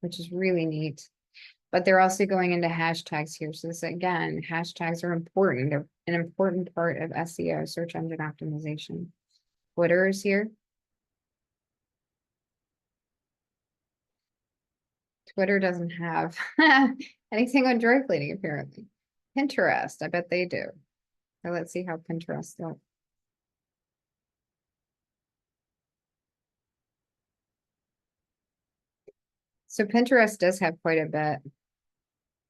which is really neat. But they're also going into hashtags here. So this again, hashtags are important. They're an important part of SEO, search engine optimization. Twitter is here. Twitter doesn't have anything on dry cleaning, apparently. Pinterest, I bet they do. So let's see how Pinterest does. So Pinterest does have quite a bit.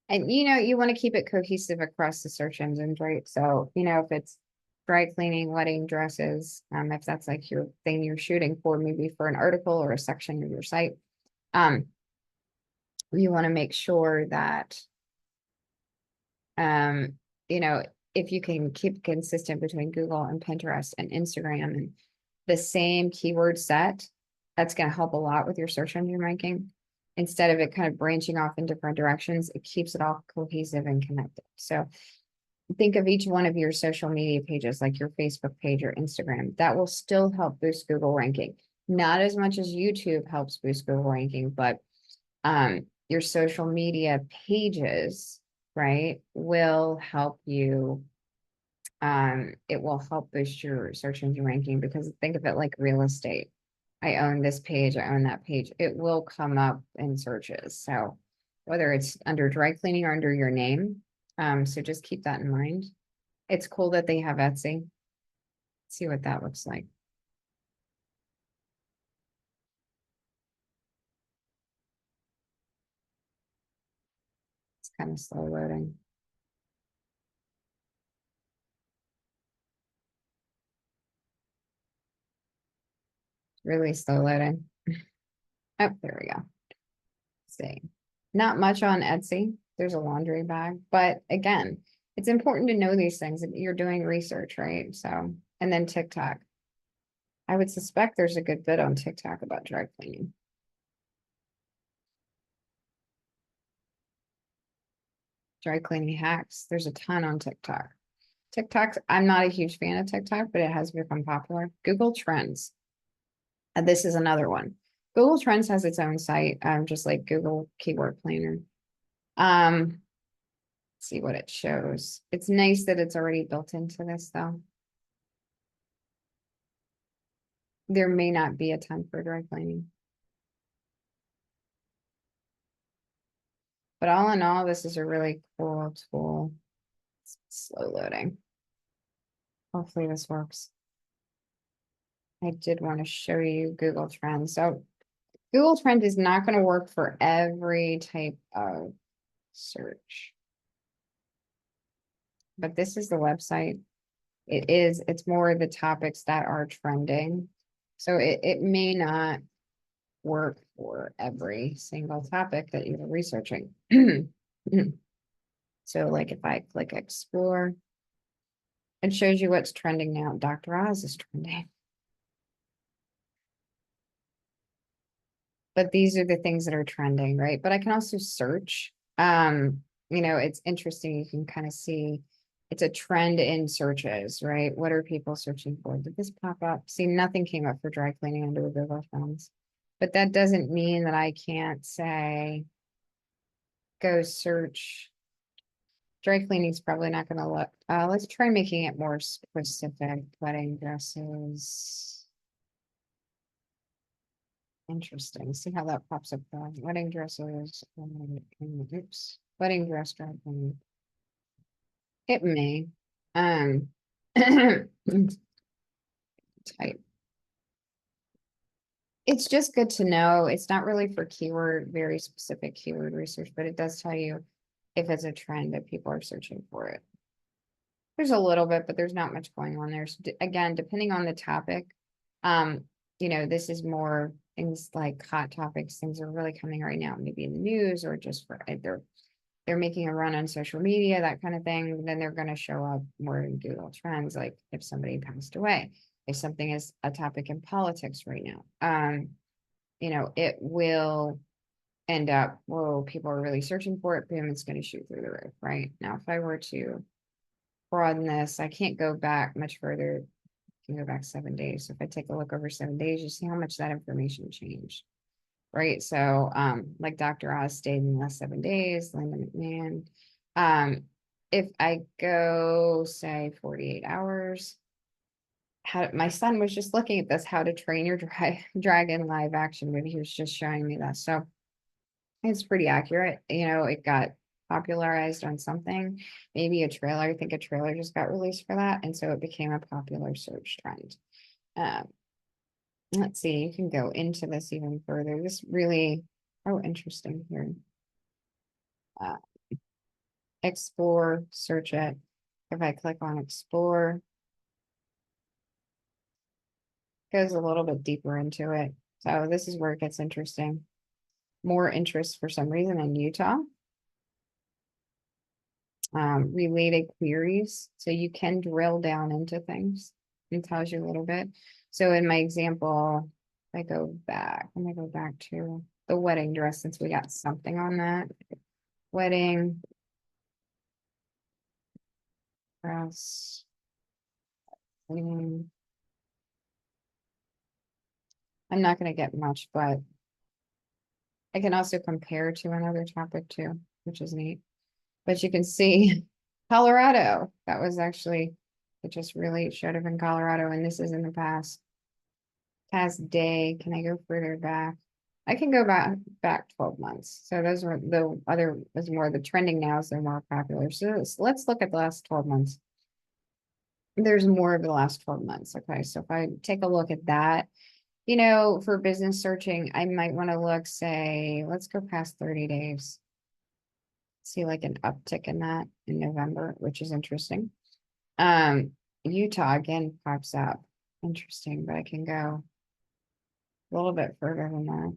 And you want to keep it cohesive across the search engines, right? So, if it's dry cleaning, wedding dresses, if that's like your thing you're shooting for, maybe for an article or a section of your site, you want to make sure that, um, if you can keep consistent between Google and Pinterest and Instagram and the same keyword set, that's going to help a lot with your search engine ranking. Instead of it kind of branching off in different directions, it keeps it all cohesive and connected. So think of each one of your social media pages, like your Facebook page or Instagram, that will still help boost Google ranking. Not as much as YouTube helps boost Google ranking, but your social media pages, right, will help you. It will help boost your search engine ranking because think of it like real estate. I own this page, I own that page. It will come up in searches. So whether it's under dry cleaning or under your name. So just keep that in mind. It's cool that they have Etsy. Let's see what that looks like. It's kind of slow loading. Really slow loading. Oh, there we go. See, not much on Etsy. There's a laundry bag, but again, it's important to know these things that you're doing research, right? So, and then TikTok. I would suspect there's a good bit on TikTok about dry cleaning. Dry cleaning hacks. There's a ton on TikTok. TikTok, I'm not a huge fan of TikTok, but it has become popular. Google Trends. And this is another one. Google Trends has its own site, just like Google Keyword Planner. See what it shows. It's nice that it's already built into this though. There may not be a ton for dry cleaning. But all in all, this is a really cool tool. It's slow loading. Hopefully this works. I did want to show you Google Trends. So Google Trend is not going to work for every type of search. But this is the website. It's more the topics that are trending. So it may not work for every single topic that you're researching. So like if I click explore, it shows you what's trending now. Dr. Oz is trending. But these are the things that are trending, right? But I can also search. It's interesting. You can kind of see it's a trend in searches, right? What are people searching for? Did this pop up? See, nothing came up for dry cleaning under the Google Films. But that doesn't mean that I can't say, go search. Dry cleaning is probably not going to look. Let's try making it more specific. Wedding dresses. Interesting. See how that pops up. Wedding dresses. Oops. Wedding dress dry cleaning. It may. Type. It's just good to know. It's not really for very specific keyword research, but it does tell you if it's a trend that people are searching for it. There's a little bit, but there's not much going on there. So again, depending on the topic, this is more things like hot topics, things are really coming right now, maybe in the news or just for they're making a run on social media, that kind of thing. Then they're going to show up more in Google Trends, like if somebody passed away, if something is a topic in politics right now, it will end up, whoa, people are really searching for it, boom, it's going to shoot through the roof, right? Now, if I were to broaden this, I can't go back much further. I can go back 7 days. So if I take a look over 7 days, you see how much that information changed, right? So, like Dr. Oz stayed in the last 7 days, Linda McMahon. If I go say 48 hours, my son was just looking at this, how to train your dragon live action movie. He was just showing me that. So it's pretty accurate. It got popularized on something, maybe a trailer. I think a trailer just got released for that. And so it became a popular search trend. Let's see, you can go into this even further. This really, oh, interesting here. Explore, search it. If I click on explore, goes a little bit deeper into it. So this is where it gets interesting. More interest for some reason in Utah. Related queries. So you can drill down into things. It tells you a little bit. So in my example, if I go back, I'm gonna go back to the wedding dress since we got something on that. Wedding dress. I'm not gonna get much, but I can also compare to another topic too, which is neat. But you can see Colorado. That was actually, it just really should have been Colorado, and this is in the past day. Can I go further back? I can go back 12 months. So those were the other was more the trending now, so they're more popular. So let's look at the last 12 months. There's more of the last 12 months. Okay, so if I take a look at that, for business searching, I might want to look, say, let's go past 30 days. See like an uptick in that in November, which is interesting. Utah again pops up. Interesting, but I can go a little bit further than that.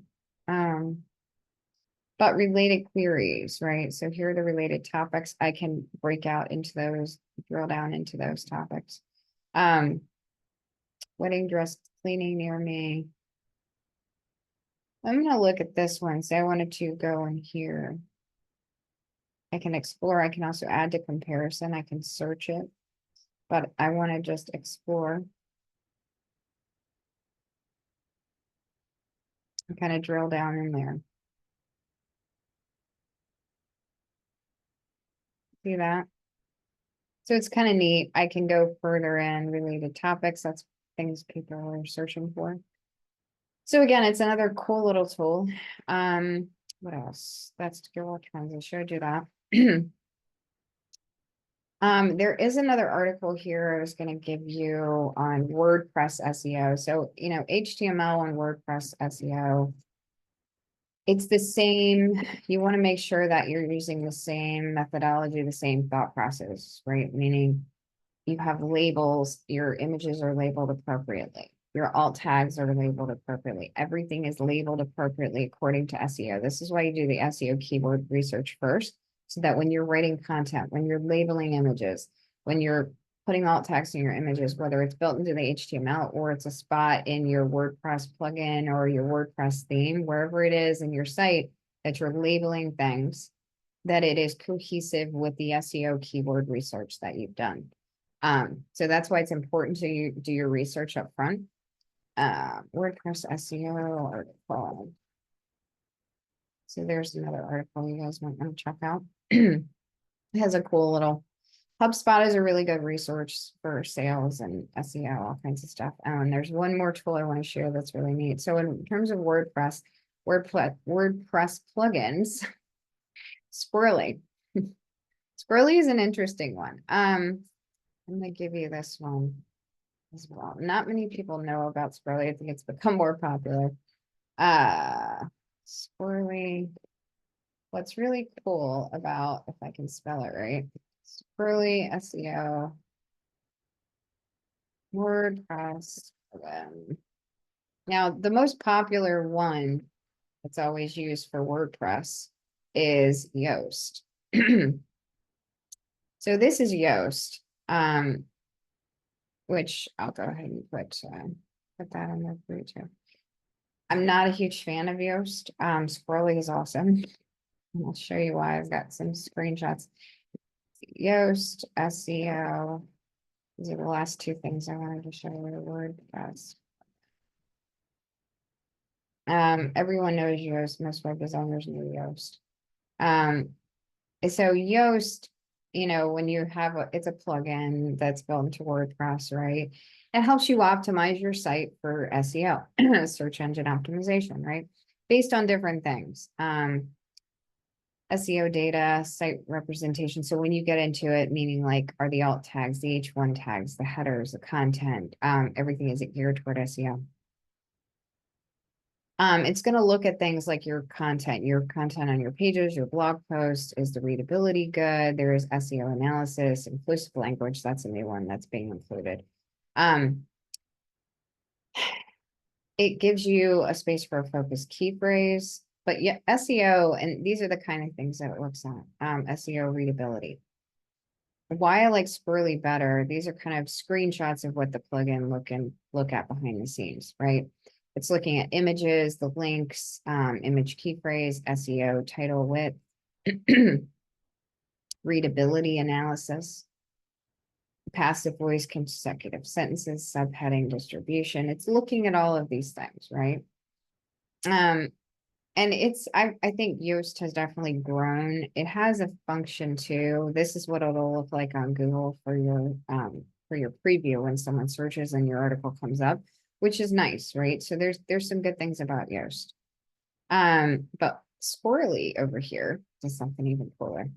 But related queries, right? So here are the related topics. I can break out into those, drill down into those topics. Wedding dress cleaning near me. I'm gonna look at this one. Say I wanted to go in here. I can explore. I can also add to comparison. I can search it, but I want to just explore. And kind of drill down in there. See that? So it's kind of neat. I can go further in related topics. That's things people are searching for. So again, it's another cool little tool. What else? That's Google Trends. I showed you that. There is another article here I was going to give you on WordPress SEO. So, HTML and WordPress SEO. It's the same. You want to make sure that you're using the same methodology, the same thought process, right? Meaning you have labels, your images are labeled appropriately. Your alt tags are labeled appropriately. Everything is labeled appropriately according to SEO. This is why you do the SEO keyword research first. So that when you're writing content, when you're labeling images, when you're putting alt text in your images, whether it's built into the HTML or it's a spot in your WordPress plugin or your WordPress theme, wherever it is in your site that you're labeling things, that it is cohesive with the SEO keyword research that you've done. So that's why it's important to do your research up front. WordPress SEO article. So there's another article you guys might want to check out. It has a cool little HubSpot is a really good resource for sales and SEO, all kinds of stuff. And there's one more tool I want to share that's really neat. So in terms of WordPress plugins, Squirrely. Squirrely is an interesting one. I'm gonna give you this one as well. Not many people know about Squirrely. I think it's become more popular. Squirrely. What's really cool about, if I can spell it right, Squirrely SEO WordPress. Now, the most popular one that's always used for WordPress is Yoast. So this is Yoast, which I'll go ahead and put that in there for you too. I'm not a huge fan of Yoast. Squirrely is awesome. And I'll show you why. I've got some screenshots. Yoast, SEO. These are the last two things I wanted to show you. WordPress. Everyone knows Yoast. Most web designers know Yoast. So Yoast, when you have it's a plugin that's built into WordPress, right? It helps you optimize your site for SEO, search engine optimization, right? Based on different things. SEO data, site representation. So when you get into it, meaning like are the alt tags, the H1 tags, the headers, the content, everything is geared toward SEO. It's going to look at things like your content on your pages, your blog post. Is the readability good? There is SEO analysis, inclusive language. That's a new one that's being included. It gives you a space for a focused key phrase, but yeah, SEO, and these are the kind of things that it looks at. SEO readability. Why I like Squirrely better, these are kind of screenshots of what the plugin look at behind the scenes, right? It's looking at images, the links, image key phrase, SEO, title width, readability analysis, passive voice, consecutive sentences, subheading, distribution. It's looking at all of these things, right? And I think Yoast has definitely grown. It has a function too. This is what it'll look like on Google for your preview when someone searches and your article comes up, which is nice, right? So there's some good things about Yoast. But Squirrely over here does something even cooler.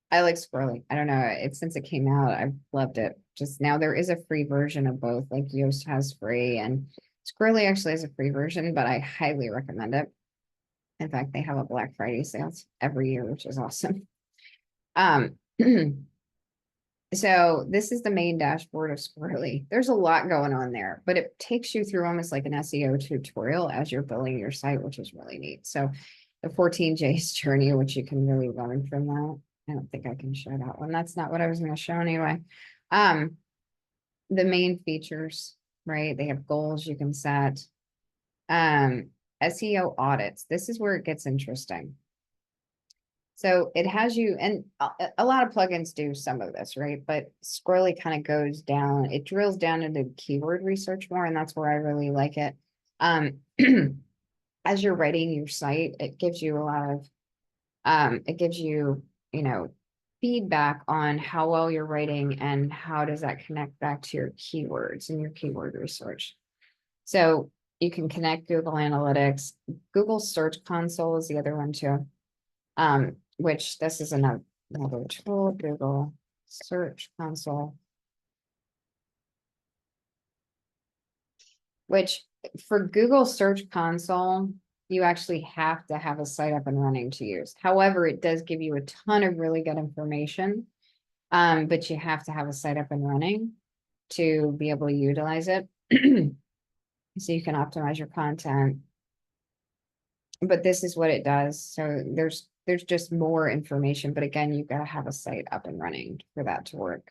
I like Squirrely. I don't know. Since it came out, I've loved it. Just now there is a free version of both. Like Yoast has free and Squirrely actually has a free version, but I highly recommend it. In fact, they have a Black Friday sales every year, which is awesome. So this is the main dashboard of Squirrely. There's a lot going on there, but it takes you through almost like an SEO tutorial as you're building your site, which is really neat. So the 14 J's journey, which you can really learn from that. I don't think I can show that one. That's not what I was going to show anyway. The main features, right? They have goals you can set. SEO audits. This is where it gets interesting. So it has you, and a lot of plugins do some of this, right? But Squirrely kind of goes down, it drills down into keyword research more, and that's where I really like it. As you're writing your site, it gives you a lot of, it gives you, feedback on how well you're writing and how does that connect back to your keywords and your keyword research. So you can connect Google Analytics. Google Search Console is the other one too. Which this is another tool, Google Search Console. Which for Google Search Console, you actually have to have a site up and running to use. However, it does give you a ton of really good information, but you have to have a site up and running to be able to utilize it. So you can optimize your content. But this is what it does. So there's there's just more information, but again, you've got to have a site up and running for that to work.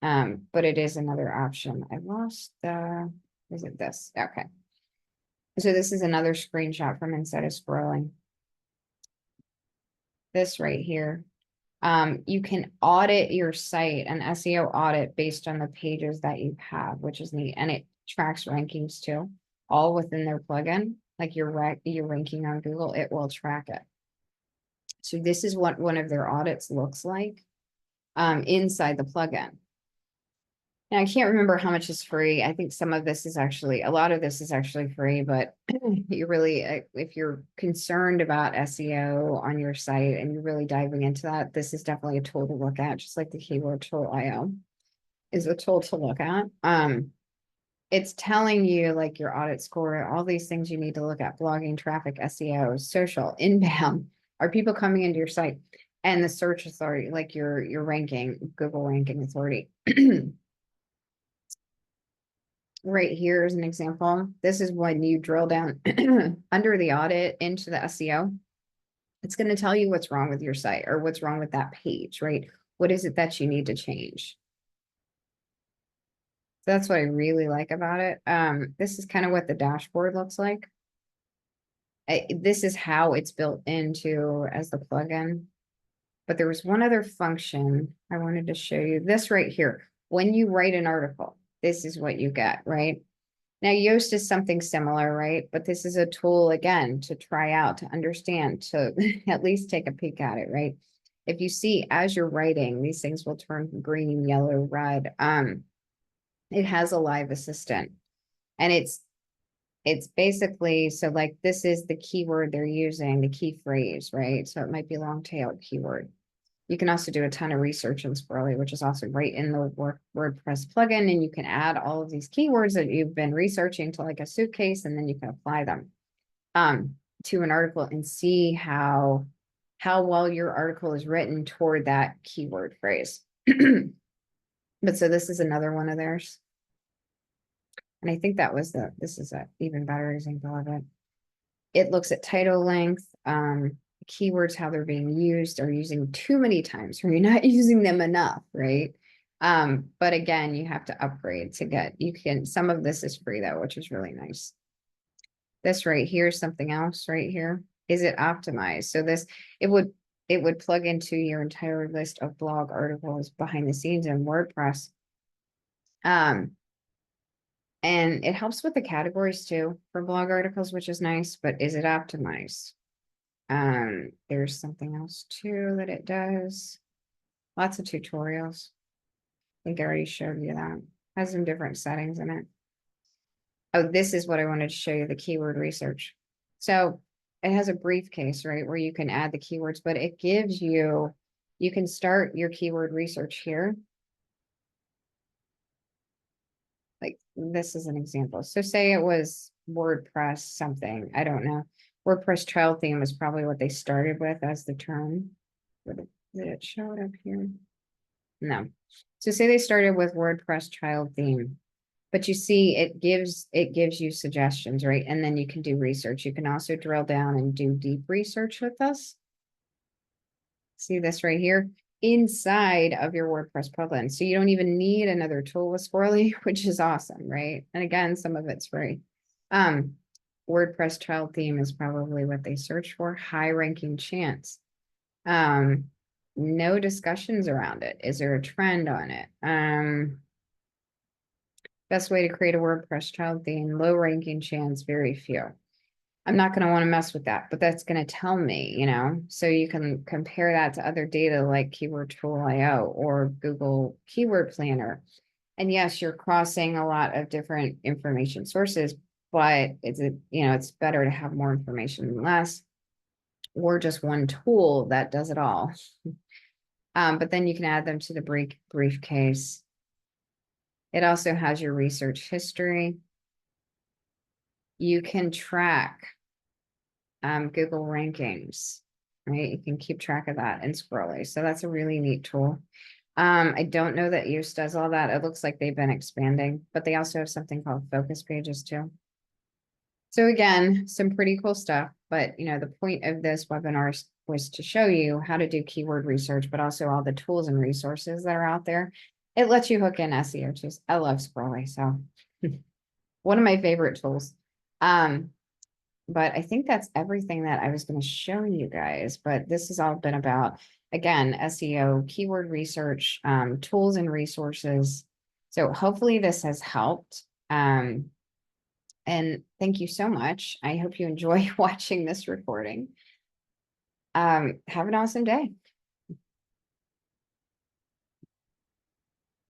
But it is another option. I lost is it this? Okay. So this is another screenshot from instead of scrolling. This right here. You can audit your site, an SEO audit based on the pages that you have, which is neat. And it tracks rankings too, all within their plugin. Like your ranking on Google, it will track it. So this is what one of their audits looks like inside the plugin. Now, I can't remember how much is free. I think some of this is actually, a lot of this is actually free, but you really, if you're concerned about SEO on your site and you're really diving into that, this is definitely a tool to look at, just like the keyword tool IO is a tool to look at. It's telling you like your audit score, all these things you need to look at: blogging, traffic, SEO, social, inbound. Are people coming into your site? And the search authority, like your ranking, Google ranking authority. Right here is an example. This is when you drill down under the audit into the SEO. It's going to tell you what's wrong with your site or what's wrong with that page, right? What is it that you need to change? So that's what I really like about it. This is kind of what the dashboard looks like. This is how it's built into as the plugin. But there was one other function I wanted to show you. This right here. When you write an article, this is what you get, right? Now, Yoast is something similar, right? But this is a tool, again, to try out, to understand, to at least take a peek at it, right? If you see, as you're writing, these things will turn green, yellow, red. It has a live assistant. And it's basically, so like this is the keyword they're using, the key phrase, right? So it might be long-tailed keyword. You can also do a ton of research in Squirrely, which is also right in the WordPress plugin. And you can add all of these keywords that you've been researching to like a suitcase, and then you can apply them to an article and see how well your article is written toward that keyword phrase. But so this is another one of theirs. And I think that was this is an even better example of it. It looks at title length, keywords, how they're being used, or using too many times, or you're not using them enough, right? But again, you have to upgrade to get, some of this is free though, which is really nice. This right here is something else right here. Is it optimized? So this, it would plug into your entire list of blog articles behind the scenes in WordPress. And it helps with the categories too for blog articles, which is nice, but is it optimized? There's something else too that it does. Lots of tutorials. I think I already showed you that. Has some different settings in it. Oh, this is what I wanted to show you, the keyword research. So it has a briefcase, right, where you can add the keywords, but it gives you, you can start your keyword research here. Like this is an example. So say it was WordPress something, I don't know. WordPress child theme is probably what they started with as the term. Did it show it up here? No. So say they started with WordPress child theme, but you see it gives you suggestions, right? And then you can do research. You can also drill down and do deep research with us. See this right here inside of your WordPress plugin. So you don't even need another tool with Squirrely, which is awesome, right? And again, some of it's free. WordPress child theme is probably what they search for. High ranking chance. No discussions around it. Is there a trend on it? Best way to create a WordPress child theme, low ranking chance, very few. I'm not going to want to mess with that, but that's going to tell me, so you can compare that to other data like Keyword Tool IO or Google Keyword Planner. And yes, you're crossing a lot of different information sources, but it's better to have more information than less, or just one tool that does it all. But then you can add them to the briefcase. It also has your research history. You can track Google rankings, right? You can keep track of that in Scrolly. So that's a really neat tool. I don't know that Yoast does all that. It looks like they've been expanding, but they also have something called focus pages too. So again, some pretty cool stuff, but the point of this webinar was to show you how to do keyword research, but also all the tools and resources that are out there. It lets you hook in SEO too. I love Scrolly, so one of my favorite tools. But I think that's everything that I was going to show you guys. But this has all been about, again, SEO, keyword research, tools and resources. So hopefully this has helped. And thank you so much. I hope you enjoy watching this recording. Have an awesome day.